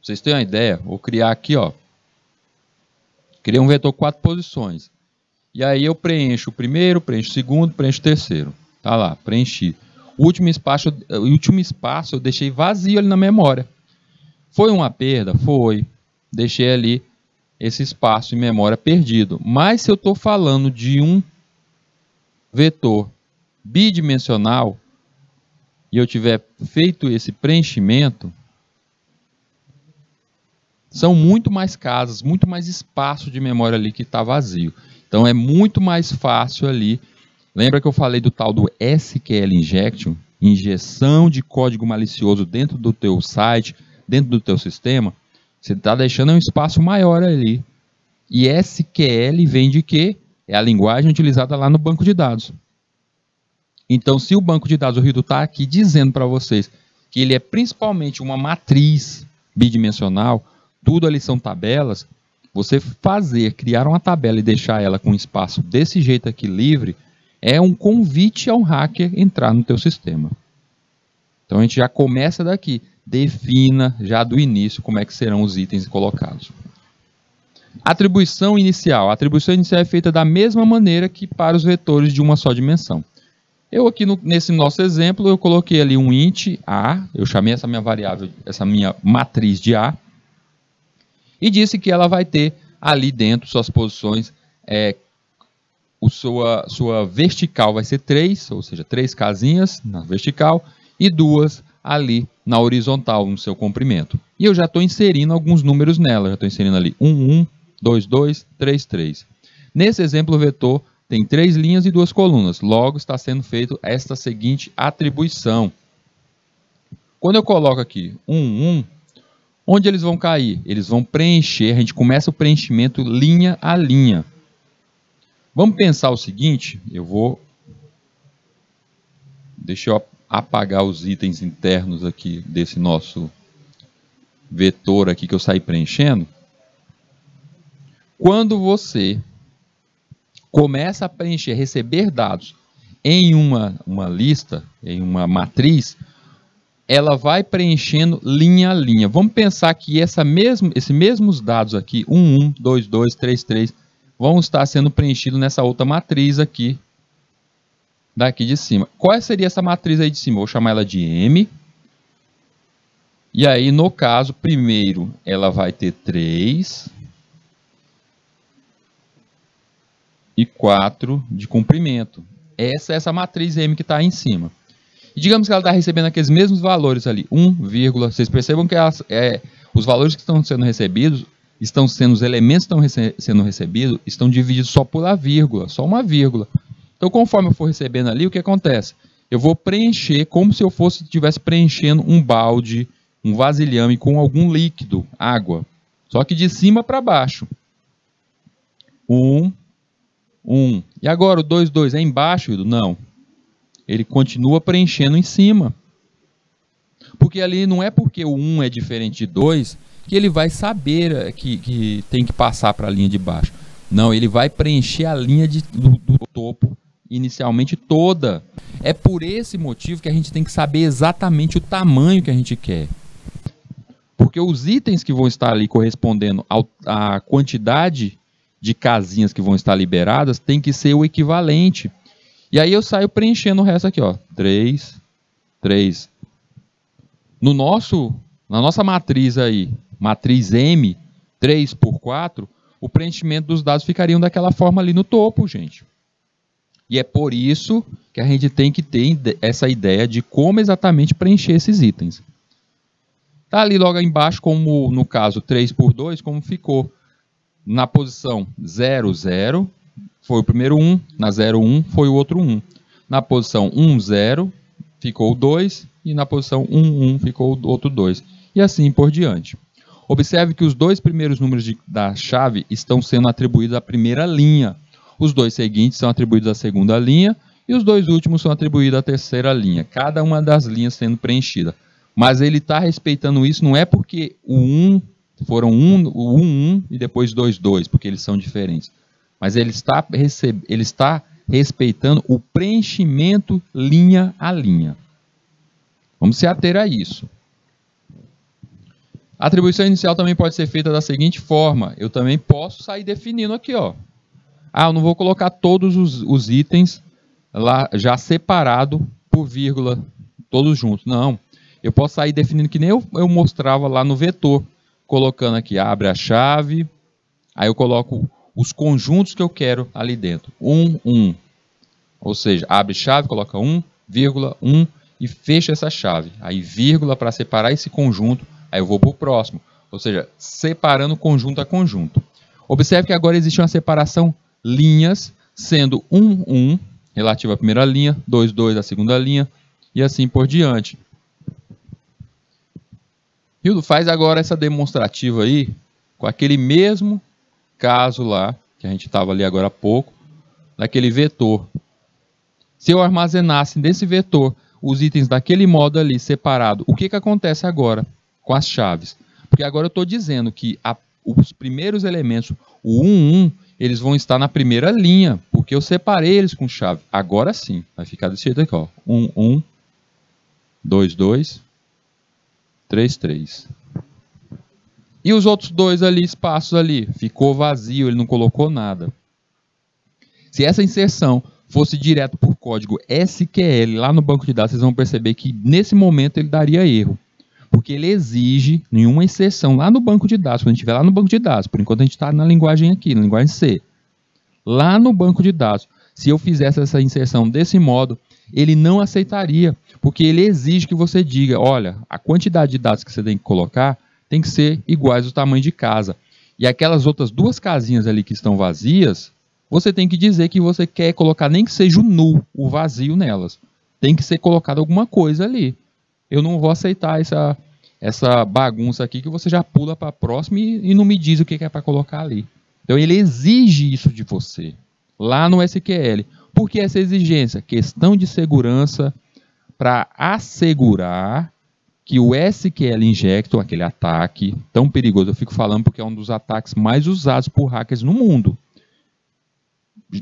vocês terem uma ideia, vou criar aqui, ó. Criei um vetor 4 posições. E aí eu preencho o primeiro, preencho o segundo, preencho o terceiro. Tá lá, preenchi. O último espaço eu deixei vazio ali na memória. Foi uma perda? Foi. Deixei ali esse espaço em memória perdido. Mas se eu estou falando de um vetor bidimensional e eu tiver feito esse preenchimento, são muito mais casas, muito mais espaço de memória ali que está vazio. Então é muito mais fácil ali. Lembra que eu falei do tal do SQL Injection? Injeção de código malicioso dentro do teu site, dentro do teu sistema. Você está deixando um espaço maior ali. E SQL vem de quê? É a linguagem utilizada lá no banco de dados. Então, se o banco de dados, o Rido, está aqui dizendo para vocês que ele é principalmente uma matriz bidimensional, tudo ali são tabelas, você criar uma tabela e deixar ela com espaço desse jeito aqui livre, é um convite a um hacker entrar no teu sistema. Então a gente já começa daqui, defina já do início como é que serão os itens colocados. Atribuição inicial. A atribuição inicial é feita da mesma maneira que para os vetores de uma só dimensão. Eu aqui nesse nosso exemplo, eu coloquei ali um int A, eu chamei essa minha variável, essa minha matriz de A, e disse que ela vai ter ali dentro suas posições, sua vertical vai ser 3, ou seja, 3 casinhas na vertical e 2 ali na horizontal, no seu comprimento. E eu já estou inserindo alguns números nela, já estou inserindo ali 1, 1, 2, 2, 3, 3. Nesse exemplo, o vetor tem 3 linhas e 2 colunas, logo está sendo feita esta seguinte atribuição. Quando eu coloco aqui 1, 1, onde eles vão cair? Eles vão preencher, a gente começa o preenchimento linha a linha. Vamos pensar o seguinte, deixa eu apagar os itens internos aqui desse nosso vetor aqui que eu saí preenchendo. Quando você começa a preencher, receber dados em uma lista, em uma matriz, ela vai preenchendo linha a linha. Vamos pensar que esses mesmos dados aqui, 1, 1, 2, 2, 3, 3, vão estar sendo preenchidos nessa outra matriz aqui, daqui de cima. Qual seria essa matriz aí de cima? Vou chamar ela de M. E aí, no caso, primeiro, ela vai ter 3 e 4 de comprimento. Essa é essa matriz M que está aí em cima. E digamos que ela está recebendo aqueles mesmos valores ali, 1, vocês percebam que os valores que estão sendo recebidos, os elementos que estão sendo recebidos, estão divididos só por a vírgula, só uma vírgula. Então, conforme eu for recebendo ali, o que acontece? Eu vou preencher como se eu estivesse preenchendo um balde, um vasilhame com algum líquido, água. Só que de cima para baixo. 1, 1. E agora o 2, 2 é embaixo? Não. Ele continua preenchendo em cima. Porque ali não é porque o 1 é diferente de 2 que ele vai saber que tem que passar para a linha de baixo. Não, ele vai preencher a linha do topo inicialmente toda. É por esse motivo que a gente tem que saber exatamente o tamanho que a gente quer. Porque os itens que vão estar ali correspondendo à quantidade de casinhas que vão estar liberadas tem que ser o equivalente. E aí eu saio preenchendo o resto aqui, ó. 3, 3. Na nossa matriz aí, matriz M, 3 por 4, o preenchimento dos dados ficariam daquela forma ali no topo, gente. E é por isso que a gente tem que ter essa ideia de como exatamente preencher esses itens. Tá ali logo embaixo, como no caso 3 por 2, como ficou. Na posição 0, 0, foi o primeiro 1, na 0, 1, foi o outro 1. Na posição 1, 0, ficou o 2, e na posição 1, 1, ficou o outro 2. E assim por diante. Observe que os dois primeiros números da chave estão sendo atribuídos à primeira linha. Os dois seguintes são atribuídos à segunda linha, e os dois últimos são atribuídos à terceira linha. Cada uma das linhas sendo preenchida. Mas ele está respeitando isso, não é porque o 1 foram o 1, 1 e depois 2, 2, porque eles são diferentes. Mas ele está respeitando o preenchimento linha a linha. Vamos se ater a isso. A atribuição inicial também pode ser feita da seguinte forma. Eu também posso sair definindo aqui, ó. Ah, eu não vou colocar todos os itens lá já separado por vírgula, todos juntos. Não. Eu posso sair definindo que nem eu mostrava lá no vetor. Colocando aqui, abre a chave. Aí eu coloco os conjuntos que eu quero ali dentro. 1, 1. Ou seja, abre chave, coloca 1, vírgula, 1 e fecha essa chave. Aí vírgula para separar esse conjunto. Aí eu vou para o próximo. Ou seja, separando conjunto a conjunto. Observe que agora existe uma separação linhas, sendo 1, 1, relativo à primeira linha, 2, 2 à segunda linha, e assim por diante. Hildo, faz agora essa demonstrativa aí, com aquele mesmo caso lá, que a gente estava ali agora há pouco, daquele vetor. Se eu armazenasse nesse vetor os itens daquele modo ali separado, o que acontece agora com as chaves? Porque agora eu estou dizendo que os primeiros elementos, o 1, 1, eles vão estar na primeira linha, porque eu separei eles com chave. Agora sim, vai ficar desse jeito aqui, ó. 1, 1, 2, 2, 3, 3. E os outros dois ali, espaços ali, ficou vazio, ele não colocou nada. Se essa inserção fosse direto por código SQL lá no banco de dados, vocês vão perceber que nesse momento ele daria erro. Porque ele exige nenhuma inserção lá no banco de dados, quando a gente estiver lá no banco de dados. Por enquanto a gente está na linguagem aqui, na linguagem C. Lá no banco de dados, se eu fizesse essa inserção desse modo, ele não aceitaria, porque ele exige que você diga, olha, a quantidade de dados que você tem que colocar tem que ser iguais ao tamanho de casa. E aquelas outras duas casinhas ali que estão vazias, você tem que dizer que você quer colocar nem que seja o null, o vazio nelas. Tem que ser colocado alguma coisa ali. Eu não vou aceitar essa bagunça aqui que você já pula para a próxima e não me diz o que é para colocar ali. Então ele exige isso de você, lá no SQL. Por que essa exigência? Questão de segurança para assegurar que o SQL Injector, aquele ataque tão perigoso, eu fico falando porque é um dos ataques mais usados por hackers no mundo,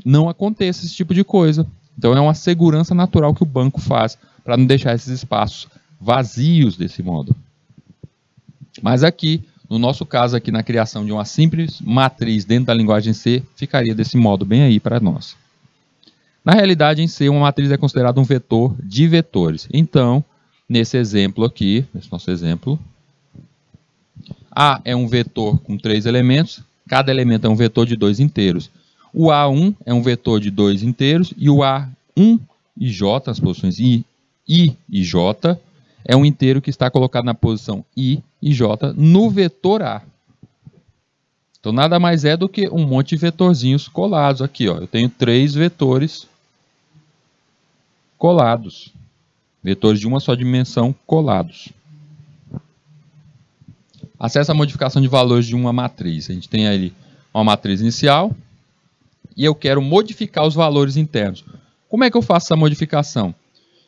não aconteça esse tipo de coisa. Então é uma segurança natural que o banco faz para não deixar esses espaços vazios desse modo. Mas aqui, no nosso caso aqui na criação de uma simples matriz dentro da linguagem C, ficaria desse modo bem aí para nós. Na realidade, em C, uma matriz é considerada um vetor de vetores. Então, nesse exemplo aqui, nesse nosso exemplo, A é um vetor com 3 elementos, cada elemento é um vetor de 2 inteiros. O A1 é um vetor de 2 inteiros e o A1 e J, as posições I e J, é um inteiro que está colocado na posição I e J no vetor A. Então, nada mais é do que um monte de vetorzinhos colados aqui, ó. Eu tenho 3 vetores colados. Vetores de uma só dimensão colados. Acessa a modificação de valores de uma matriz. A gente tem aí uma matriz inicial e eu quero modificar os valores internos. Como é que eu faço essa modificação?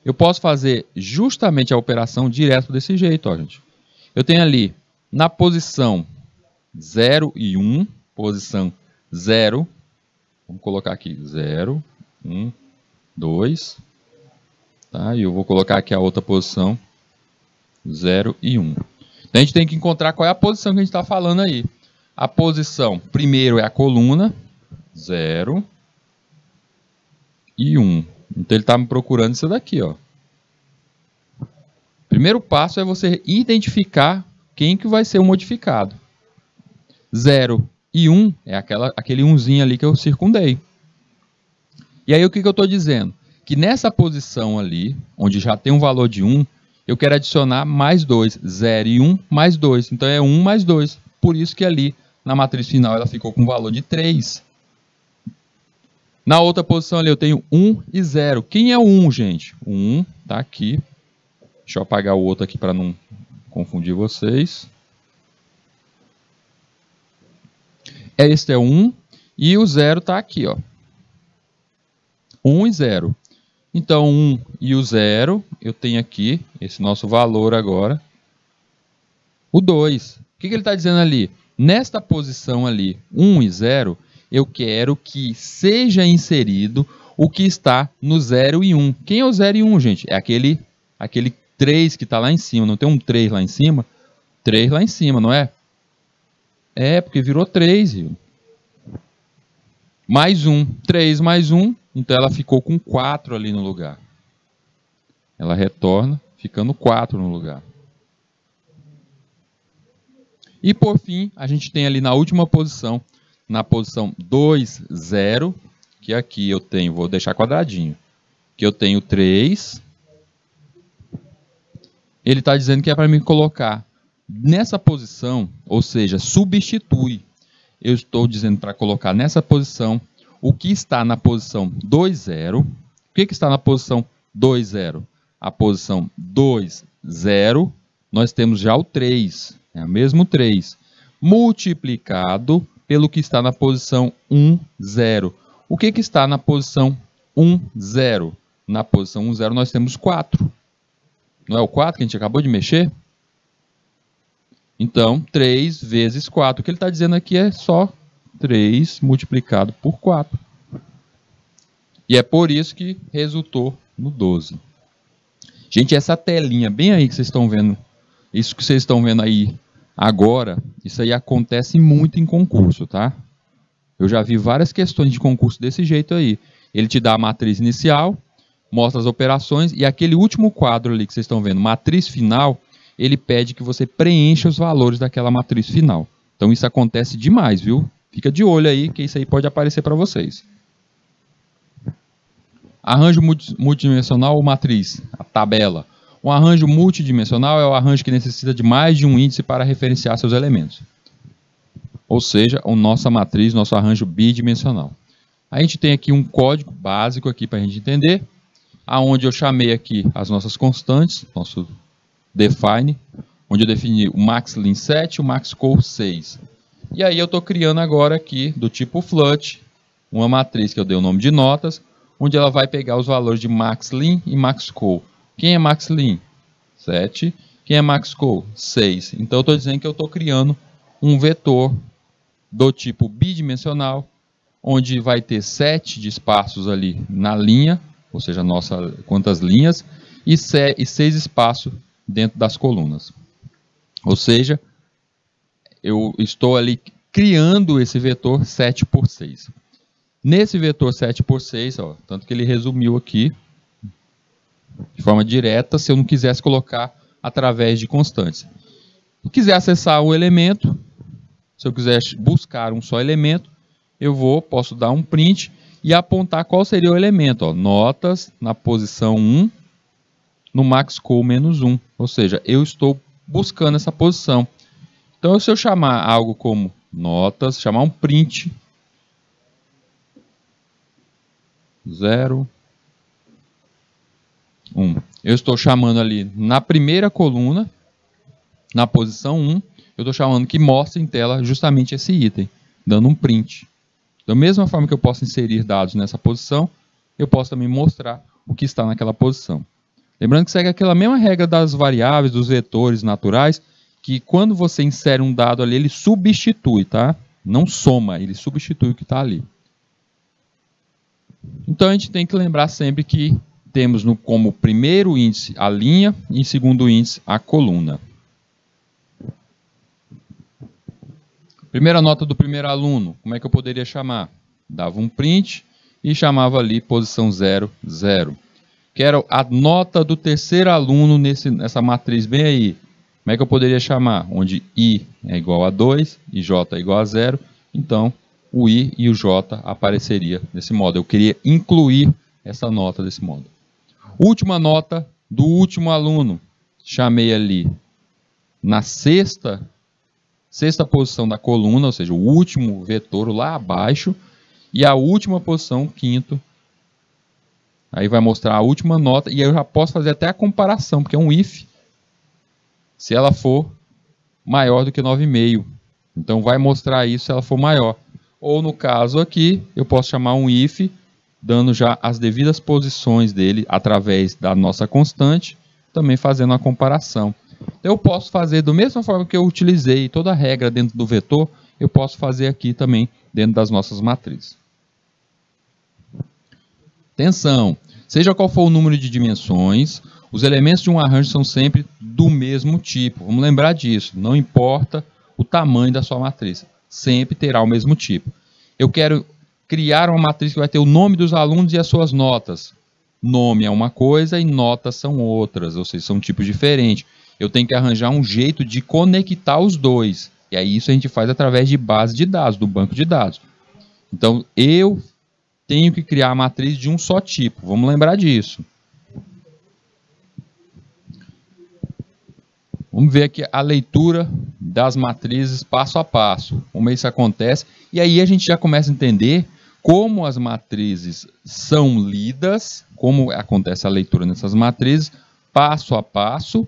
Eu posso fazer justamente a operação direto desse jeito, ó, gente. Eu tenho ali, na posição 0 e 1, posição 0, vamos colocar aqui 0, 1, 2, tá? E eu vou colocar aqui a outra posição, 0 e 1. Então a gente tem que encontrar qual é a posição que a gente está falando aí. A posição, primeiro é a coluna, 0 e 1. Então ele está me procurando isso daqui, ó. Primeiro passo é você identificar quem que vai ser o modificado. 0 e 1 é aquele 1zinho ali que eu circundei. E aí o que eu estou dizendo? Que nessa posição ali, onde já tem um valor de 1, eu quero adicionar mais 2. 0 e 1 mais 2. Então é 1 mais 2. Por isso que ali na matriz final ela ficou com um valor de 3. Na outra posição ali eu tenho 1 e 0. Quem é o 1, gente? O 1 está aqui. Deixa eu apagar o outro aqui para não confundir vocês. Este é o 1 e o 0 está aqui, ó. 1 e 0. Então, 1 e o 0, eu tenho aqui esse nosso valor agora. O 2. O que ele está dizendo ali? Nesta posição ali, 1 e 0, eu quero que seja inserido o que está no 0 e 1. Quem é o 0 e 1, gente? É aquele 3 que está lá em cima. Não tem um 3 lá em cima? 3 lá em cima, não é? É, porque virou 3, viu? Mais 1. 3 mais 1. Então ela ficou com 4 ali no lugar. Ela retorna, ficando 4 no lugar. E por fim, a gente tem ali na última posição, na posição 2, 0, que aqui eu tenho, vou deixar quadradinho, que eu tenho 3. Ele está dizendo que é para me colocar nessa posição, ou seja, substitui. Eu estou dizendo para colocar nessa posição o que está na posição 2, 0. O que está na posição 2, 0? A posição 2, 0, nós temos já o 3, é o mesmo 3, multiplicado pelo que está na posição 1, 0. O que está na posição 1, 0? Na posição 1, 0 nós temos 4. Não é o 4 que a gente acabou de mexer? Então, 3 vezes 4. O que ele está dizendo aqui é só 3 multiplicado por 4. E é por isso que resultou no 12. Gente, essa telinha bem aí que vocês estão vendo, isso que vocês estão vendo aí agora, isso aí acontece muito em concurso, tá? Eu já vi várias questões de concurso desse jeito aí. Ele te dá a matriz inicial, mostra as operações, e aquele último quadro ali que vocês estão vendo, matriz final, ele pede que você preencha os valores daquela matriz final. Então isso acontece demais, viu? Fica de olho aí, que isso aí pode aparecer para vocês. Arranjo multidimensional ou matriz, a tabela. Um arranjo multidimensional é o arranjo que necessita de mais de um índice para referenciar seus elementos. Ou seja, a nossa matriz, nosso arranjo bidimensional. A gente tem aqui um código básico aqui para a gente entender, aonde eu chamei aqui as nossas constantes, nosso define, onde eu defini o maxlim 7 e o maxcol 6. E aí eu estou criando agora aqui, do tipo flut, uma matriz que eu dei o nome de notas, onde ela vai pegar os valores de maxlim e maxcol. Quem é maxlim? 7. Quem é maxcol? 6. Então eu estou dizendo que eu estou criando um vetor do tipo bidimensional, onde vai ter 7 de espaços ali na linha, ou seja, quantas linhas, e 6 espaços dentro das colunas. Ou seja, eu estou ali criando esse vetor 7 por 6. Nesse vetor 7 por 6, ó, tanto que ele resumiu aqui de forma direta, se eu não quisesse colocar através de constantes. Se eu quiser acessar o elemento, se eu quiser buscar um só elemento, posso dar um print e apontar qual seria o elemento. Ó, notas na posição 1, no maxcol menos 1. Ou seja, eu estou buscando essa posição. Então, se eu chamar algo como notas, chamar um print 0, 1. Eu estou chamando ali na primeira coluna, na posição 1, eu estou chamando que mostre em tela justamente esse item, dando um print. Da mesma forma que eu posso inserir dados nessa posição, eu posso também mostrar o que está naquela posição. Lembrando que segue aquela mesma regra das variáveis, dos vetores naturais, que quando você insere um dado ali, ele substitui, tá? Não soma, ele substitui o que está ali. Então a gente tem que lembrar sempre que temos como primeiro índice a linha e segundo índice a coluna. Primeira nota do primeiro aluno, como é que eu poderia chamar? Dava um print e chamava ali posição 0, 0. Que era a nota do terceiro aluno nessa matriz bem aí. Como é que eu poderia chamar? Onde I é igual a 2 e J é igual a 0. Então, o I e o J apareceria desse modo. Eu queria incluir essa nota desse modo. Última nota do último aluno. Chamei ali na sexta posição da coluna, ou seja, o último vetor lá abaixo, e a última posição, quinto. Aí vai mostrar a última nota, e eu já posso fazer até a comparação, porque é um if, se ela for maior do que 9,5. Então vai mostrar isso se ela for maior. Ou no caso aqui, eu posso chamar um if, dando já as devidas posições dele através da nossa constante, também fazendo a comparação. Então, eu posso fazer da mesma forma que eu utilizei toda a regra dentro do vetor, eu posso fazer aqui também dentro das nossas matrizes. Atenção! Seja qual for o número de dimensões, os elementos de um arranjo são sempre do mesmo tipo. Vamos lembrar disso. Não importa o tamanho da sua matriz. Sempre terá o mesmo tipo. Eu quero criar uma matriz que vai ter o nome dos alunos e as suas notas. Nome é uma coisa e notas são outras, ou seja, são tipos diferentes. Eu tenho que arranjar um jeito de conectar os dois. E aí isso a gente faz através de base de dados, do banco de dados. Então, eu tenho que criar a matriz de um só tipo. Vamos lembrar disso. Vamos ver aqui a leitura das matrizes passo a passo. Como isso acontece. E aí a gente já começa a entender como as matrizes são lidas, como acontece a leitura nessas matrizes, passo a passo,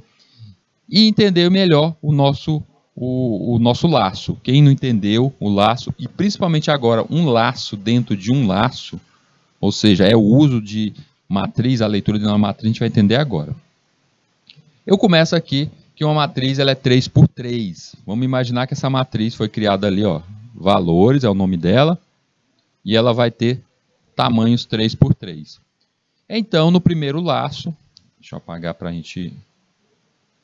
e entender melhor o nosso laço. Quem não entendeu o laço, e principalmente agora um laço dentro de um laço, ou seja, é o uso de matriz, a leitura de uma matriz, a gente vai entender agora. Eu começo aqui que uma matriz ela é 3 por 3. Vamos imaginar que essa matriz foi criada ali, ó, valores, é o nome dela, e ela vai ter tamanhos 3 por 3. Então, no primeiro laço, deixa eu apagar para a gente...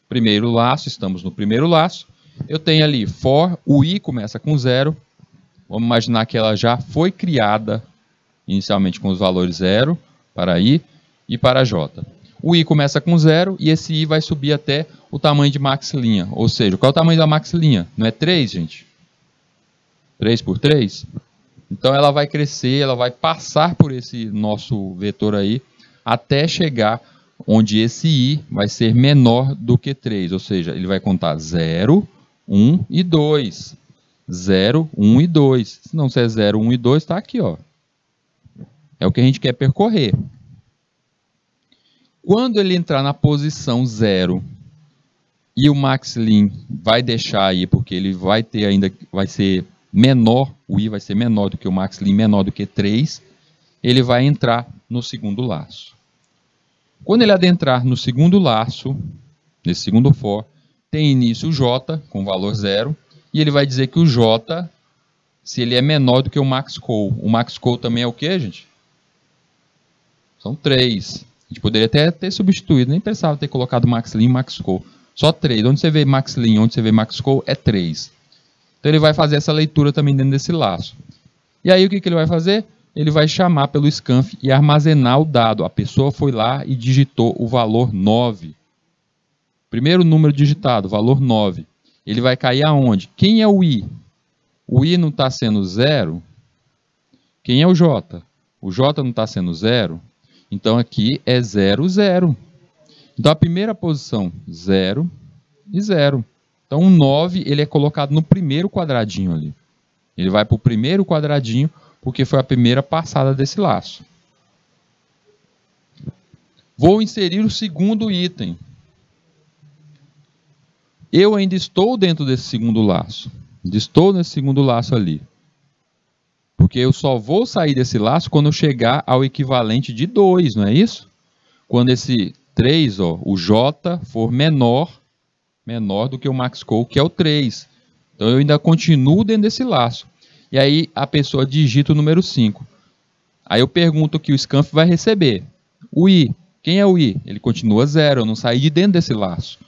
Primeiro laço, estamos no primeiro laço. Eu tenho ali for, o i começa com 0. Vamos imaginar que ela já foi criada inicialmente com os valores 0 para i e para j. O i começa com 0 e esse i vai subir até o tamanho de max-linha. Ou seja, qual é o tamanho da max-linha? Não é 3, gente? 3 por 3? Então ela vai crescer, ela vai passar por esse nosso vetor aí, até chegar onde esse i vai ser menor do que 3. Ou seja, ele vai contar 0, 1 e 2. 0, 1 e 2. Se não ser 0, 1 e 2, está aqui, ó. É o que a gente quer percorrer. Quando ele entrar na posição 0 e o max-lin vai deixar aí, porque ele vai ter ainda, vai ser menor, o i vai ser menor do que o max-lin, menor do que 3, ele vai entrar no segundo laço. Quando ele adentrar no segundo laço, nesse segundo for, tem início o j com valor 0, e ele vai dizer que o j, se ele é menor do que o max_call. O max_call também é o que, gente? São 3. A gente poderia até ter substituído, nem precisava ter colocado max_lin e max_call. Só 3. Onde você vê max_lin, onde você vê max_call, é 3. Então ele vai fazer essa leitura também dentro desse laço. E aí o que ele vai fazer? Ele vai chamar pelo scanf e armazenar o dado. A pessoa foi lá e digitou o valor 9. Primeiro número digitado, valor 9. Ele vai cair aonde? Quem é o i? O i não está sendo 0. Quem é o j? O j não está sendo 0. Então aqui é 0, 0. Então a primeira posição, 0 e 0. Então o 9 ele é colocado no primeiro quadradinho ali. Ele vai para o primeiro quadradinho porque foi a primeira passada desse laço. Vou inserir o segundo item. Eu ainda estou dentro desse segundo laço. Estou nesse segundo laço ali. Porque eu só vou sair desse laço quando eu chegar ao equivalente de 2, não é isso? Quando esse 3, ó, o j, for menor do que o max_call, que é o 3. Então eu ainda continuo dentro desse laço. E aí a pessoa digita o número 5. Aí eu pergunto o que o scanf vai receber. O i. Quem é o i? Ele continua 0, eu não saí de dentro desse laço.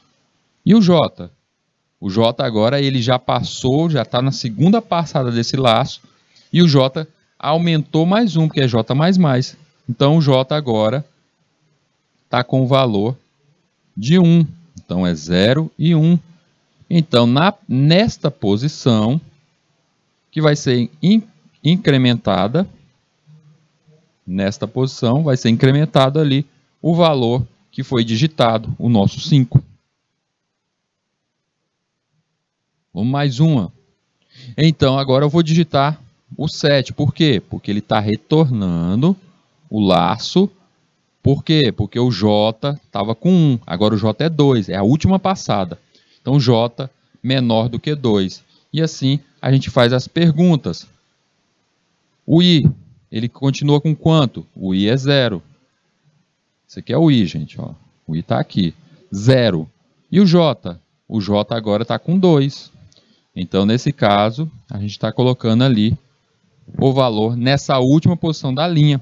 E o j? O j agora ele já passou, já está na segunda passada desse laço. E o j aumentou mais 1, porque é j mais mais. Então o j agora está com o valor de 1. Então é 0 e 1. Então nesta posição, que vai ser incrementada, nesta posição vai ser incrementado ali o valor que foi digitado, o nosso 5. Vamos mais uma. Então agora eu vou digitar o 7. Por quê? Porque ele está retornando o laço. Por quê? Porque o j estava com 1. Agora o j é 2. É a última passada. Então j menor do que 2. E assim a gente faz as perguntas. O i, ele continua com quanto? O i é 0. Esse aqui é o i, gente. Ó. O i está aqui. 0. E o j? O j agora está com 2. Então, nesse caso, a gente está colocando ali o valor nessa última posição da linha.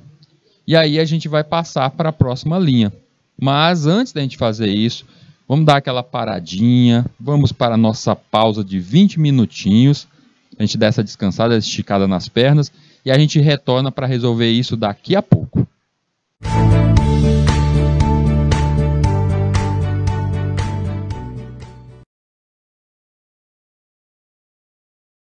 E aí a gente vai passar para a próxima linha. Mas antes da gente fazer isso, Vamos dar aquela paradinha, vamos para a nossa pausa de 20 minutinhos. A gente dá essa descansada, essa esticada nas pernas e a gente retorna para resolver isso daqui a pouco.